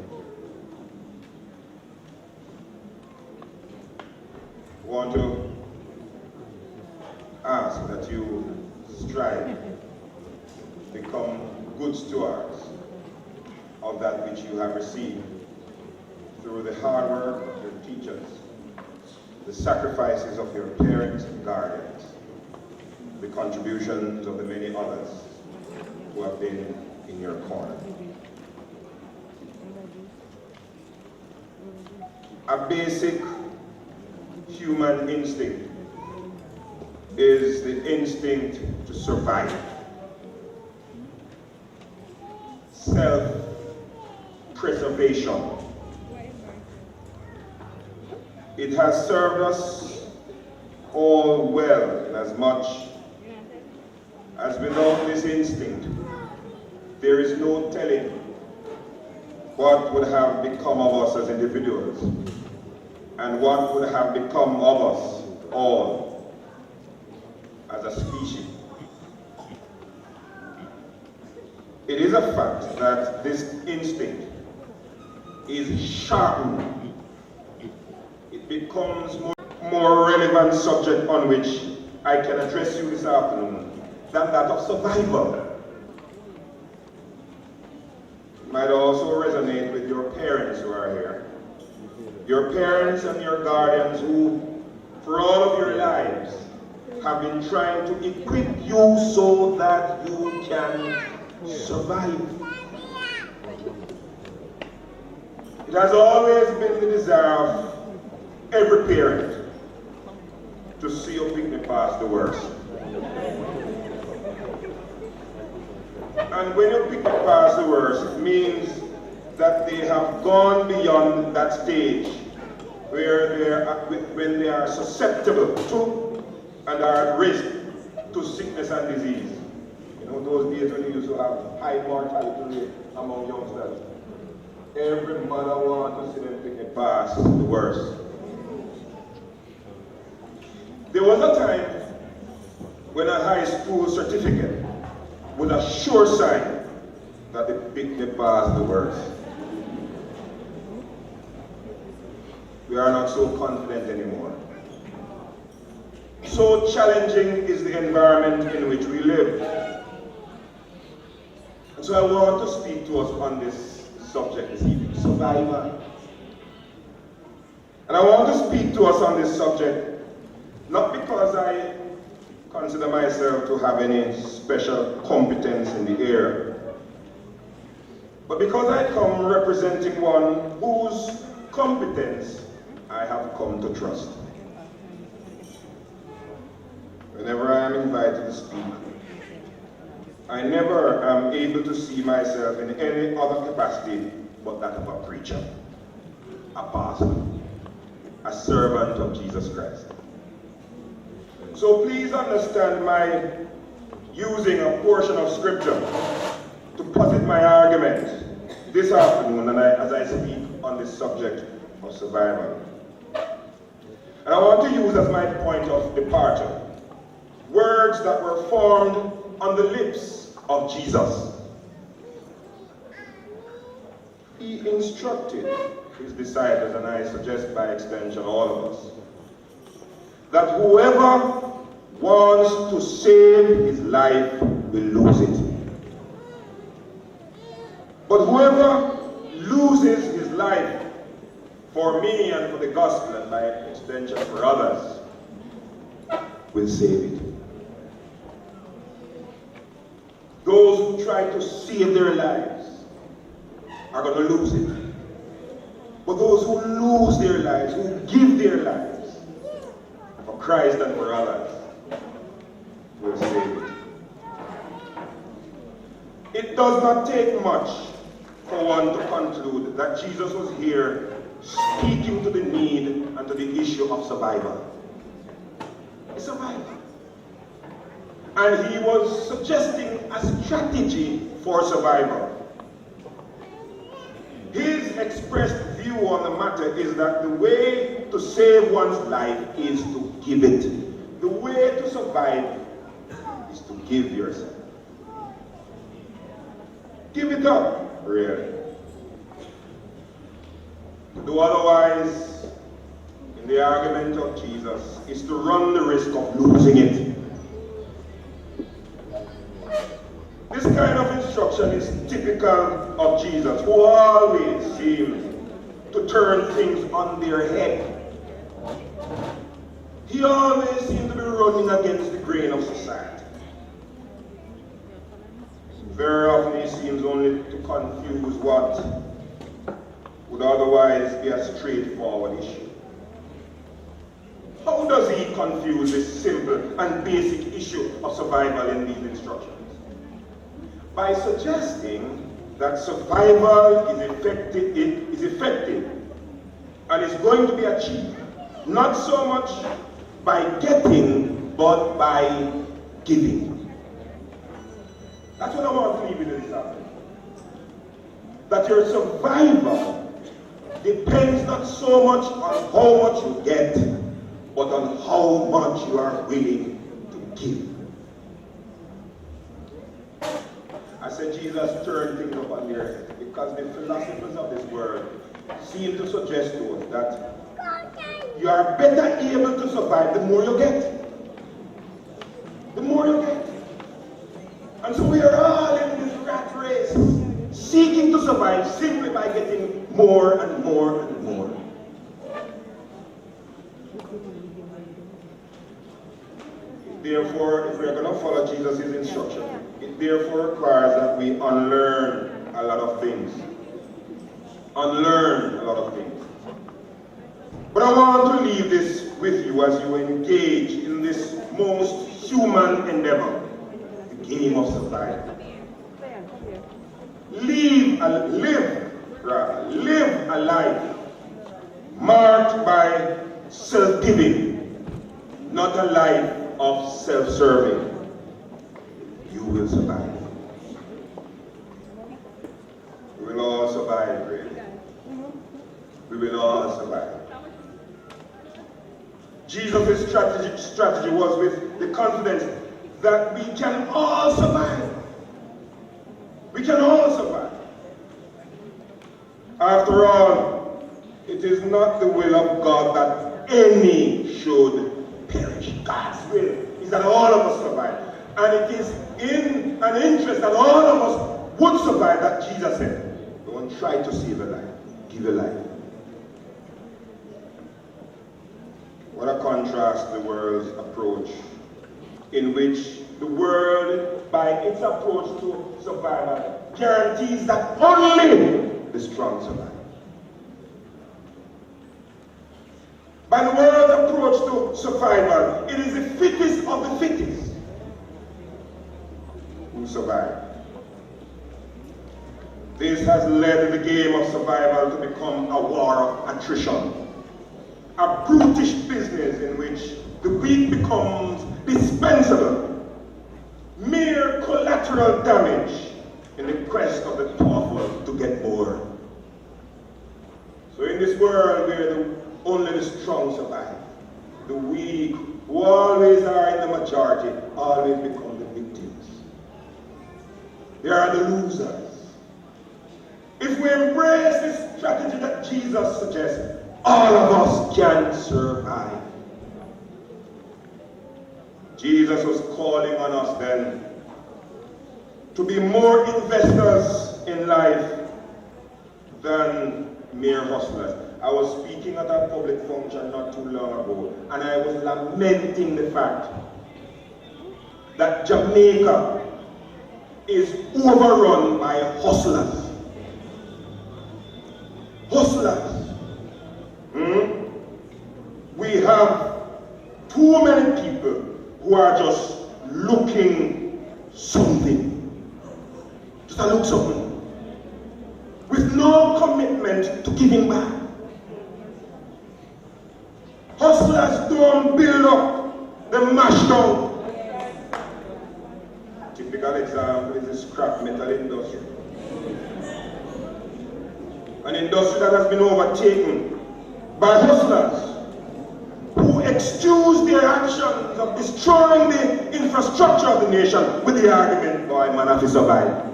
I: I want to ask that you strive to become good stewards of that which you have received through the hard work of your teachers, the sacrifices of your parents and guardians, the contributions of the many others who have been in your corner. A basic human instinct is the instinct to survive. Self-preservation. It has served us all well, in as much as without this instinct, there is no telling what would have become of us as individuals and what would have become of us all as a species. It is a fact that this instinct is sharpened. It becomes more relevant subject on which I can address you this afternoon than that of survival. It might also resonate with your parents who are here. Your parents and your guardians who, for all of your lives, have been trying to equip you so that you can survive. It has always been the desire of every parent to see your picnic pass the worst. And when your picnic pass the worst, it means that they have gone beyond that stage where when they are susceptible to and are at risk to sickness and disease. You know, those days when you used to have high mortality rate among youngsters. Every mother wants to see them picnic pass the worst. There was a time when a high school certificate was a sure sign that the picnic passed the worst. We are not so confident anymore. So challenging is the environment in which we live. And so I want to speak to us on this subject this evening, survival. And I want to speak to us on this subject not because I consider myself to have any special competence in the area, but because I come representing one whose competence I have come to trust. Whenever I am invited to speak, I never am able to see myself in any other capacity but that of a preacher, a pastor, a servant of Jesus Christ. So please understand my using a portion of scripture to posit my argument this afternoon and as I speak on this subject of survival. And I want to use as my point of departure words that were formed on the lips of Jesus. He instructed his disciples, and I suggest by extension all of us, that whoever wants to save his life will lose it. But whoever loses his life for me and for the gospel and by extension for others will save it. Those who try to save their lives are going to lose it. But those who lose their lives, who give their lives for Christ and for others, will save it. It does not take much for one to conclude that Jesus was here speaking to the need and to the issue of survival. Survival. And he was suggesting a strategy for survival. His expressed view on the matter is that the way to save one's life is to give it. The way to survive is to give yourself. Give it up, really. To do otherwise, in the argument of Jesus, is to run the risk of losing it. This kind of instruction is typical of Jesus, who always seems to turn things on their head. He always seems to be running against the grain of society. Very often he seems only to confuse what would otherwise be a straightforward issue. How does he confuse this simple and basic issue of survival in these instructions? By suggesting that survival is effective and is going to be achieved not so much by getting, but by giving. That's what I want to leave with this afternoon. That your survival depends not so much on how much you get, but on how much you are willing to give. I said Jesus turned things up on their head because the philosophers of this world seem to suggest to us that you are better able to survive the more you get. The more you get. And so we are all in this rat race, seeking to survive simply by getting more and more and more. Therefore, if we are going to follow Jesus' instruction, it therefore requires that we unlearn a lot of things. Unlearn a lot of things. But I want to leave this with you as you engage in this most human endeavor, the game of survival. Live a life marked by self-giving, not a life of self-serving. You will survive. We will all survive, really. We will all survive. Jesus' strategy was with the confidence that we can all survive. We can all survive. After all, it is not the will of God that any should perish. God's will is that all of us survive. And it is in an interest that all of us would survive that Jesus said, don't try to save a life, give a life. What a contrast to the world's approach, in which the world, by its approach to survival, guarantees that only the strong survive. By the world's approach to survival, it is the fittest of the fittest who survive. This has led the game of survival to become a war of attrition, a brutish business in which the weak becomes dispensable, mere collateral damage in the quest of the powerful to get more. So in this world where only the strong survive, the weak, who always are in the majority, always become the victims. They are the losers. If we embrace this strategy that Jesus suggests, all of us can survive. Jesus was calling on us then to be more investors in life than mere hustlers. I was speaking at a public function not too long ago, and I was lamenting the fact that Jamaica is overrun by hustlers. Hustlers. We have too many people who are just looking something. Just a look something. With no commitment to giving back. Hustlers don't build up, they mash down. Typical example is the scrap metal industry. An industry that has been overtaken by hustlers who excuse their actions of destroying the infrastructure of the nation with the argument, boy, man, have to survive.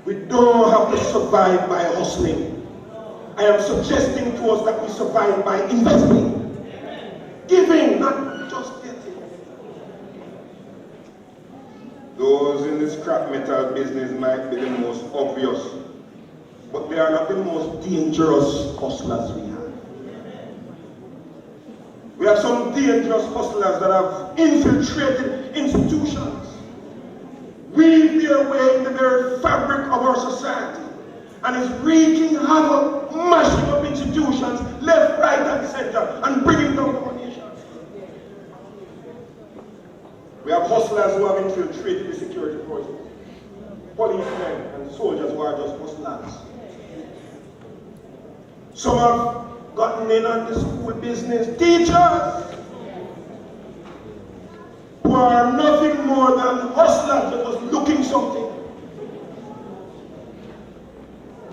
I: We don't have to survive by hustling. I am suggesting to us that we survive by investing, giving, not just getting. Those in the scrap metal business might be the most obvious, but they are not the most dangerous hustlers we have. We have some dangerous hustlers that have infiltrated institutions, weave their way in the very fabric of our society, and is wreaking havoc, mashing up institutions, left, right, and center, and bringing down our nation. We have hustlers who have infiltrated the security forces, policemen and soldiers who are just hustlers. Some have gotten in on the school business, teachers who are nothing more than hustlers, they're just looking something.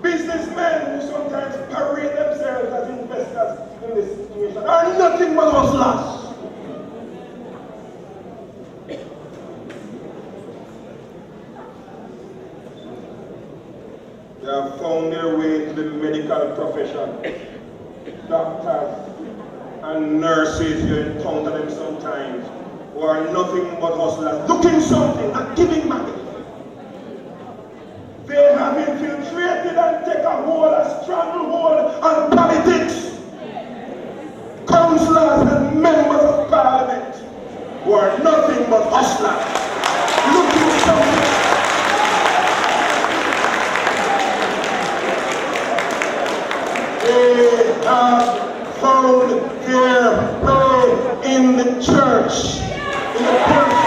I: Businessmen who sometimes parade themselves as investors in this situation are nothing but hustlers. They have found their way to the medical profession. Doctors and nurses, you encounter them sometimes, who are nothing but hustlers, looking something, not giving money. They have infiltrated and taken a stranglehold on politics. Councillors and members of parliament who are nothing but hustlers, looking something. They have found their way in the church, in the person.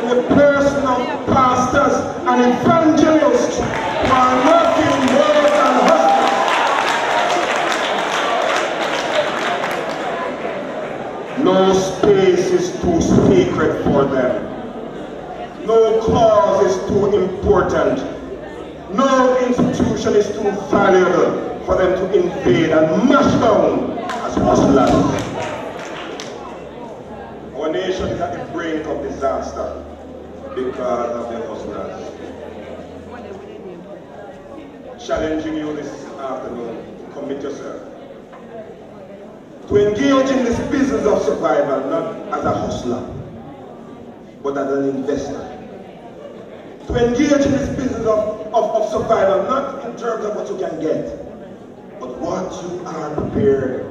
I: The person of pastors and evangelists who are nothing more than husbands. No space is too sacred for them. No cause is too important. No institution is too valuable for them to invade and mash down as hustlers. Our nation is at the brink of disaster because of the hustlers. Challenging you this afternoon, commit yourself to engage in this business of survival, not as a hustler, but as an investor. To engage in this business of survival, not in terms of what you can get, but what you are prepared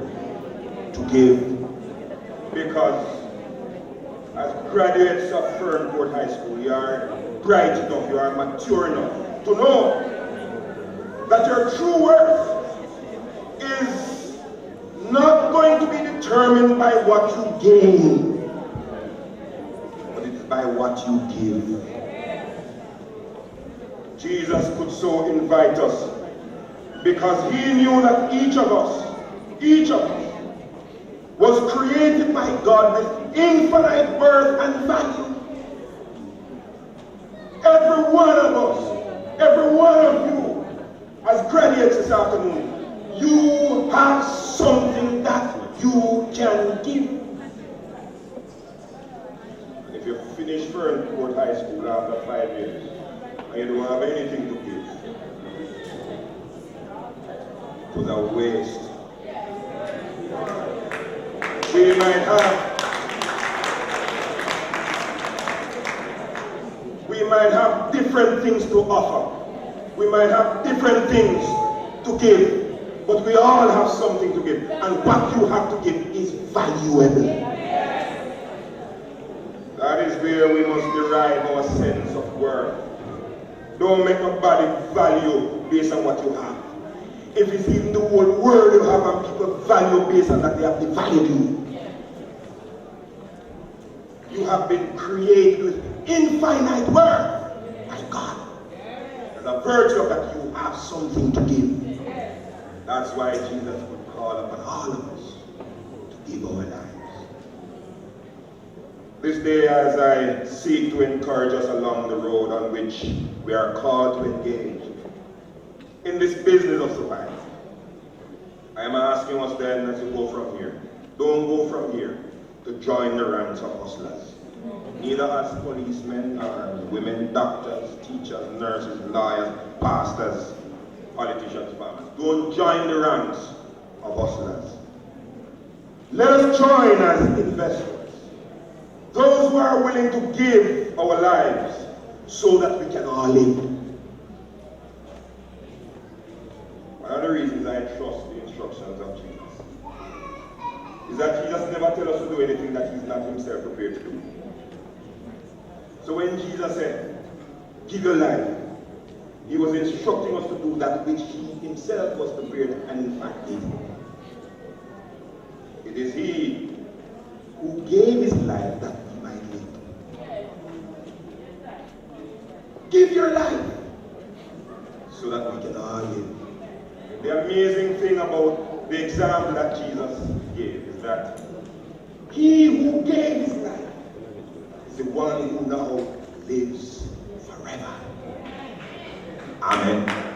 I: to give. Because as graduates of Ferncourt High School, you are bright enough, you are mature enough to know that your true worth is not going to be determined by what you gain, but it is by what you give. Jesus could so invite us because he knew that each of us was created by God with infinite worth and value. Every one of us, every one of you, as graduates this afternoon, you have something that you can give. And if you finish Ferncourt High School after 5 years, and you don't have anything to give, it was a waste. We might have different things to offer. We might have different things to give, but we all have something to give. And what you have to give is valuable. That is where we must derive our sense of worth. Don't make nobody value based on what you have. If it's even the whole world you have and people value based on that, they have devalued you. You have been created with infinite worth by God. As a virtue of that, you have something to give. That's why Jesus would call upon all of us to give our lives. This day, as I seek to encourage us along the road on which we are called to engage, in this business of survival. I am asking us then as we go from here, don't go from here to join the ranks of hustlers. Neither as policemen or women, doctors, teachers, nurses, lawyers, pastors, politicians, farmers. Don't join the ranks of hustlers. Let us join as investors. Those who are willing to give our lives so that we can all live. One of the reasons I trust the instructions of Jesus is that Jesus never tells us to do anything that he's not himself prepared to do. So when Jesus said, give your life, he was instructing us to do that which he himself was prepared and in fact did. It is he who gave his life that we might live. Give your life so that we can all live. The amazing thing about the example that Jesus gave is that he who gave his life is the one who now lives forever. Amen.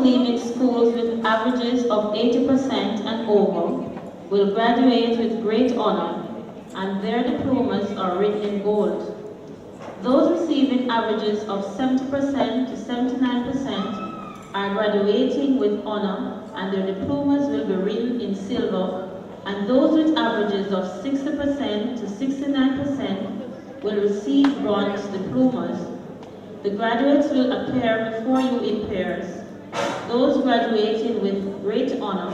J: leaving schools with averages of 80% and over will graduate with great honor, and their diplomas are written in gold. Those receiving averages of 70% to 79% are graduating with honor, and their diplomas will be written in silver, and those with averages of 60% to 69% will receive bronze diplomas. The graduates will appear before you in pairs. Those graduating with great honor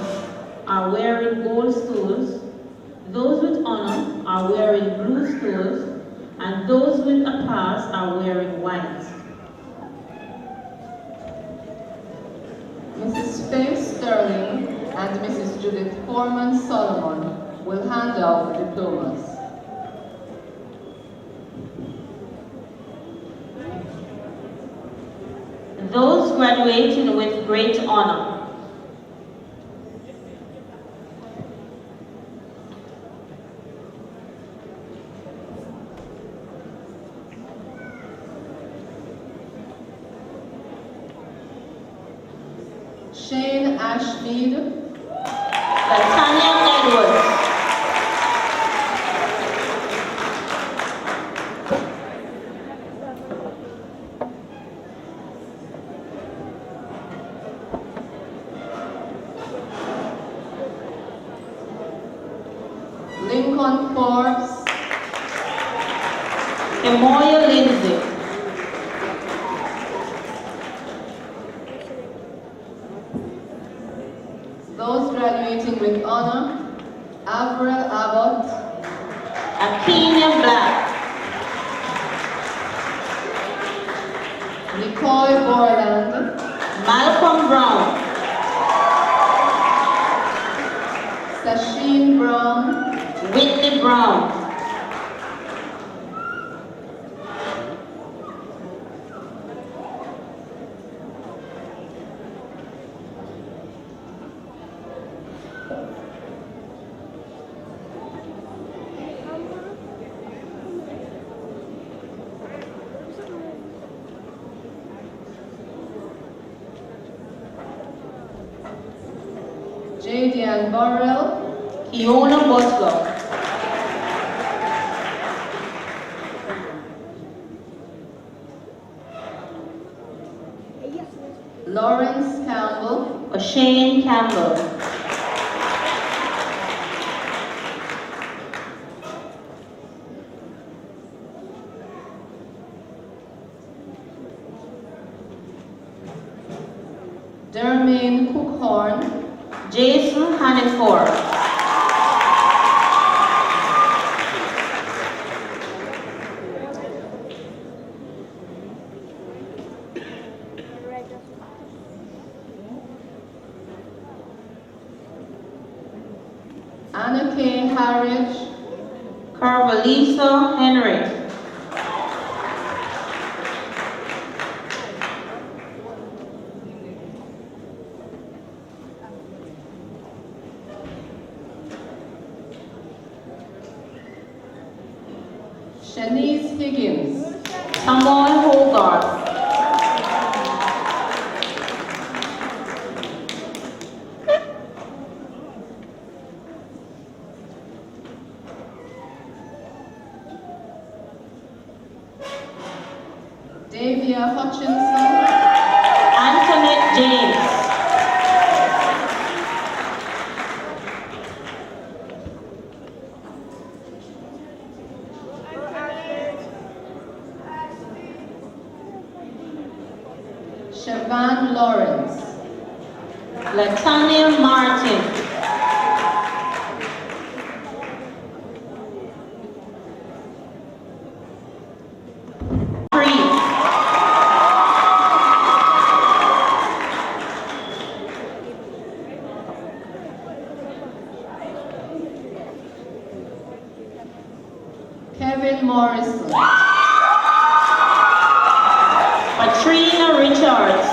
J: are wearing gold stools, those with honor are wearing blue stools, and those with a pass are wearing white.
K: Mrs. Faith Sterling and Mrs. Judith Foreman Solomon will hand out the diplomas.
J: Those graduating with great honor.
K: Shane Ashmead,
J: Latanya Edwards,
K: Lincoln Forbes,
J: Emoya Lindsay,
K: those graduating with honor, Avril Abbott,
J: Akenya Black,
K: Nicole Borland,
J: Malcolm Brown,
K: Sasheen Brown,
J: Whitney Brown,
K: Jadian Burrell,
J: Kiona Butler,
K: Lawrence Campbell,
J: O'Shane Campbell,
K: Dermaine Cookhorn,
J: Jason Haniford,
K: Anna K. Harridge,
J: Carvalisa Henry,
K: Shanice Higgins,
J: Tamoy Hogarth,
K: Davia Hutchinson,
J: Antoinette James,
K: Siobhan Lawrence,
J: Latanya Martin,
K: Kevin Morrison,
J: Katrina Richards,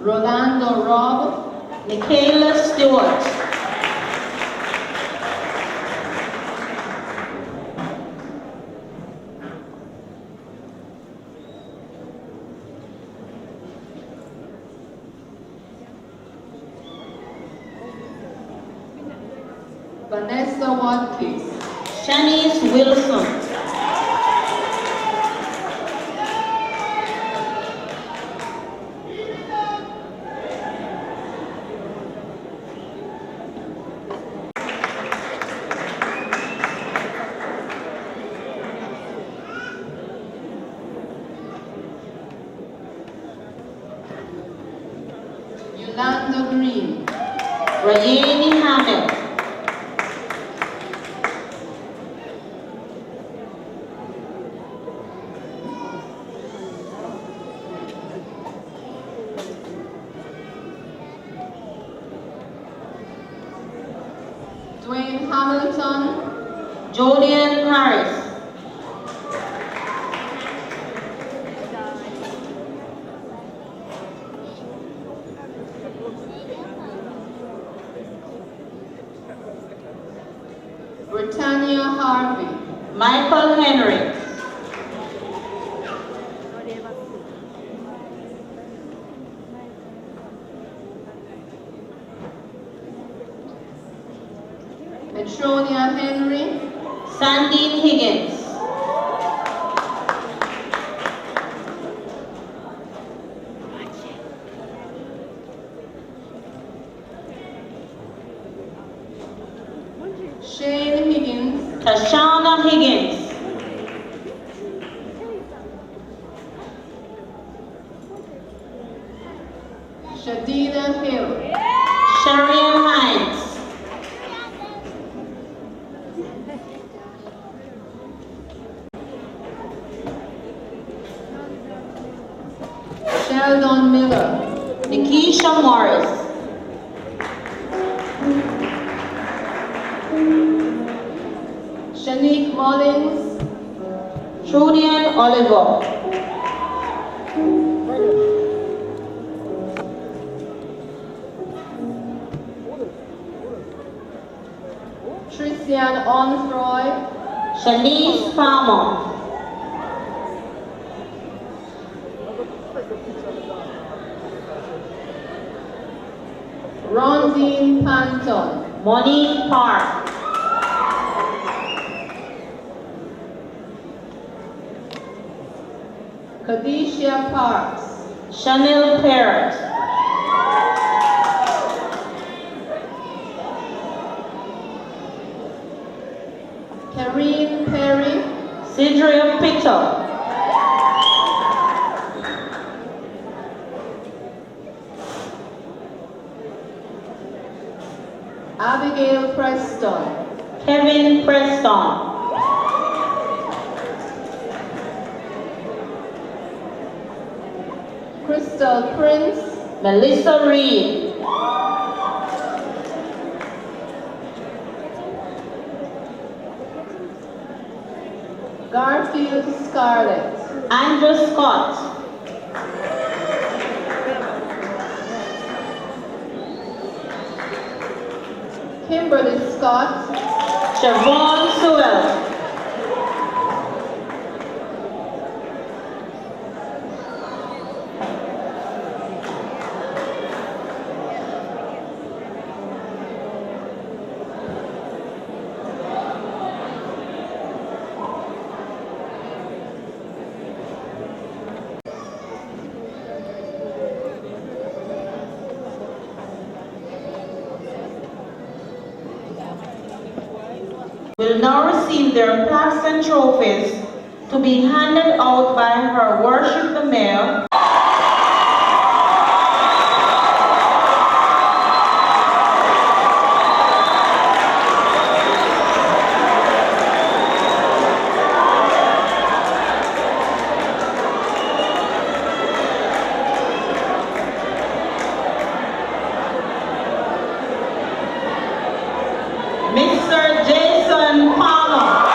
K: Rolando Robb,
J: Michaela Stewart,
K: Vanessa Watkins,
J: Shanice Wilson,
K: Yolanda Green,
J: Rayani Hamel,
K: Dwayne Hamilton,
J: Jodian Harris,
K: Britannia Harvey,
J: Michael Henry,
K: Petronia Henry,
J: Sandine Higgins,
K: Shane Higgins,
J: Tashana Higgins,
K: Shadina Hill,
J: Sharian Hines,
K: Sheldon Miller,
J: Nikisha Morris,
K: Shanique Mullins,
J: Trudian Oliver,
K: Trissan Onfroy,
J: Shanice Farmer,
K: Rondine Panton,
J: Monique Park,
K: Kadisha Parks,
J: Chanel Parrott,
K: Karine Perry,
J: Sidria Pito,
K: Abigail Preston,
J: Kevin Preston,
K: Crystal Prince,
J: Melissa Reed,
K: Garfield Scarlett,
J: Andrew Scott,
K: Kimberly Scott,
J: Siobhan Sewell, will now receive their plaques and trophies to be handed out by Her Worship the Mayor. Mr. Jason Palmer.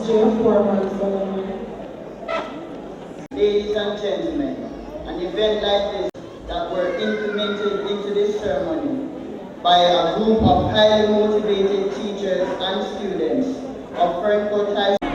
L: Ladies and gentlemen, an event like this that were implemented into this ceremony by a group of highly motivated teachers and students of Ferncourt High School.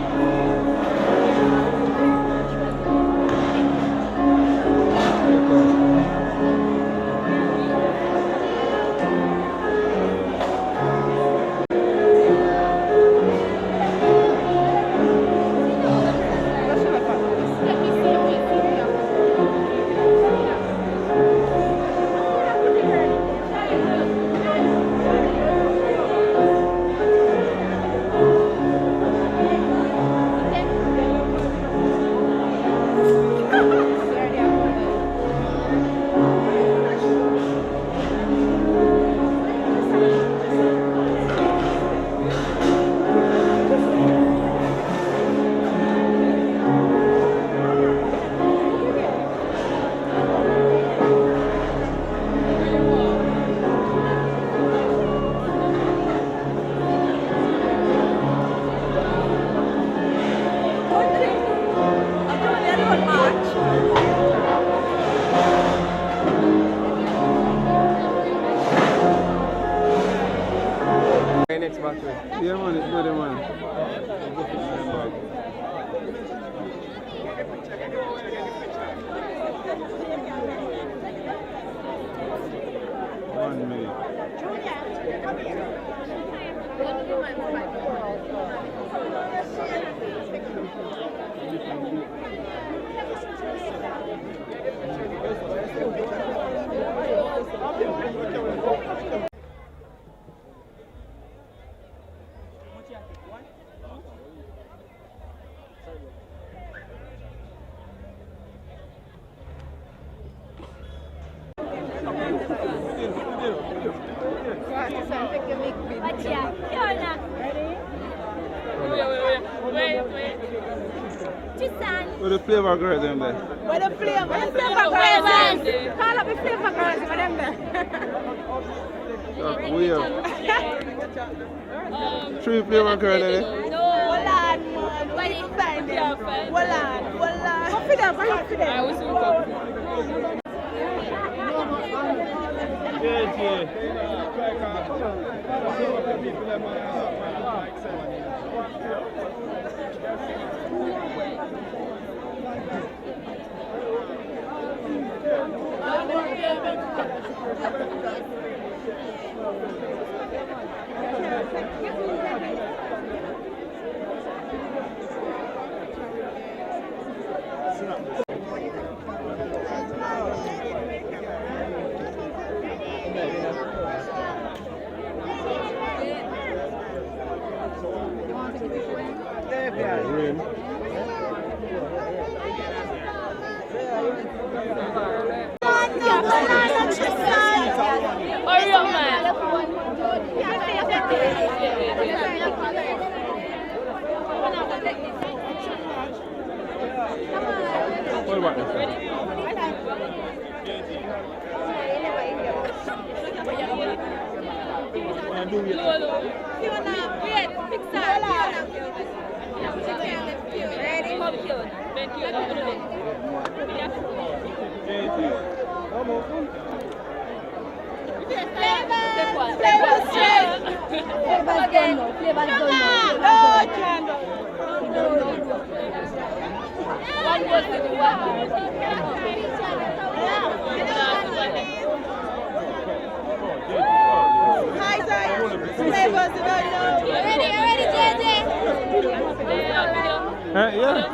M: Yeah, man, it's good, man. One minute.
A: Trissan.
M: What the flavor girls in there?
C: What the flavor girls? Call up the flavor girls for them there.
M: We have 3 flavor girls in there.
A: No.
C: Hold on, man. What is that? Hold on. Come for them, come for them.
A: I will soon come. Hurry up, man.
M: What about this? Yeah.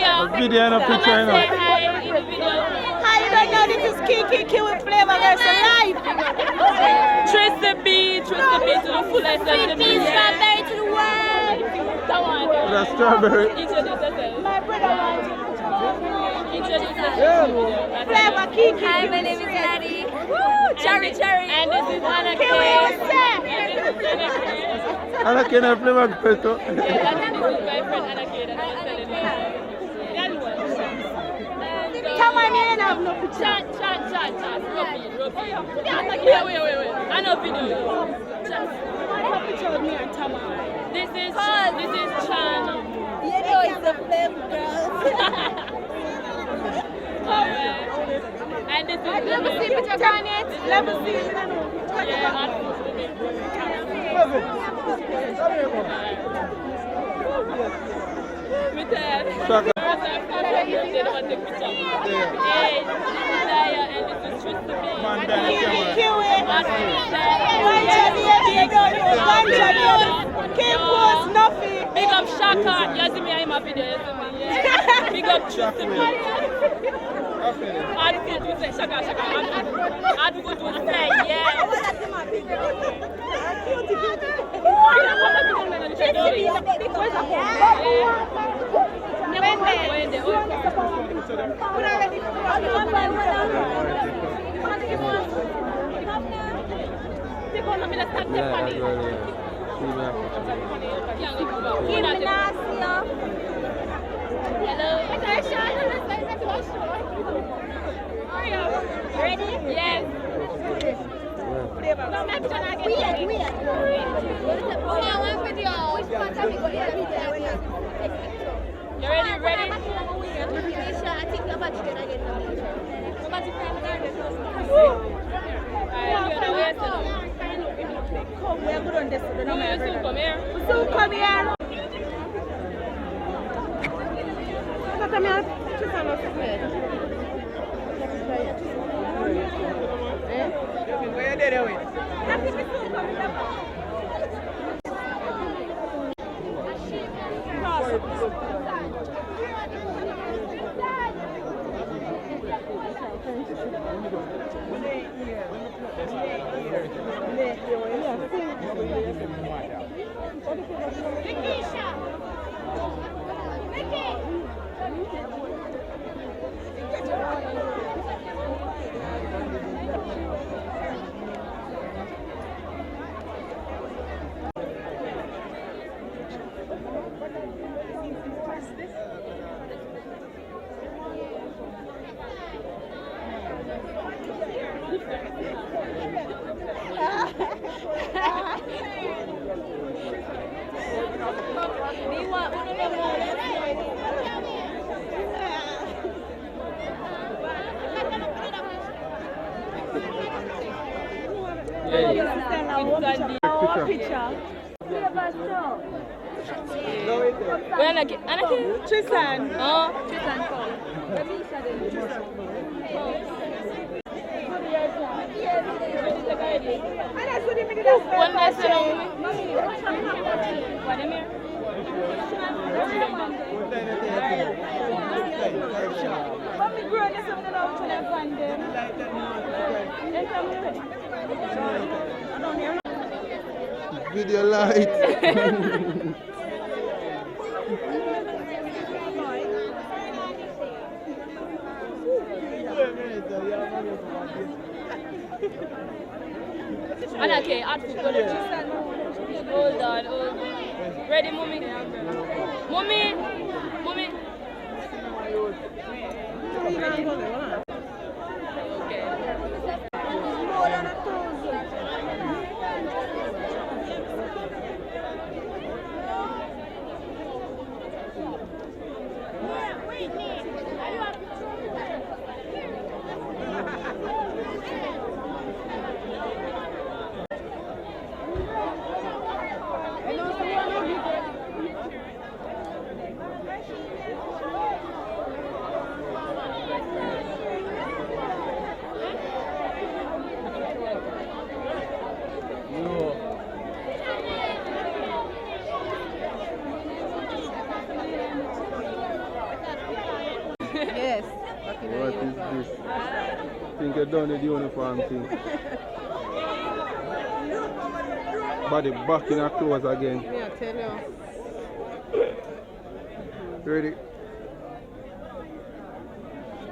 M: A video and a picture,
C: Hi, you don't know this is Kiki with flavor girls alive.
A: Trissan B to the fullest of the strawberry to the world. Come on, girl.
M: The strawberry.
A: Introduce yourself.
C: My brother wants
A: Introduce yourself.
C: flavor Kiki.
A: Hi, my name is Maddie. Woo, cherry. And this is Anna K.
M: Anna K. And flavor pesto.
A: Yeah, that's my friend Anna K. That's what I'm telling you.
C: Come on here now. have no picture.
A: Chat. Wait. I know video. Chat.
C: I have a picture with me and Tamara.
A: This is Chan.
C: You know it's a flame girl.
A: Alright. And this is
C: Let me see picture can it. Let me see.
A: Big up Shaka, you see me in my video, you see me. Big up Trust to me. Advocate will say Shaka. Advocate will say yes.
C: Ready?
A: Yes. You ready? Come here.
C: Trissan.
M: Video light.
A: Okay, hold on. Ready, mommy? Mommy.
C: Yes.
M: What is this? I think you're done with the uniform thing. Body back in her clothes again.
C: Yeah, tell you.
M: Ready?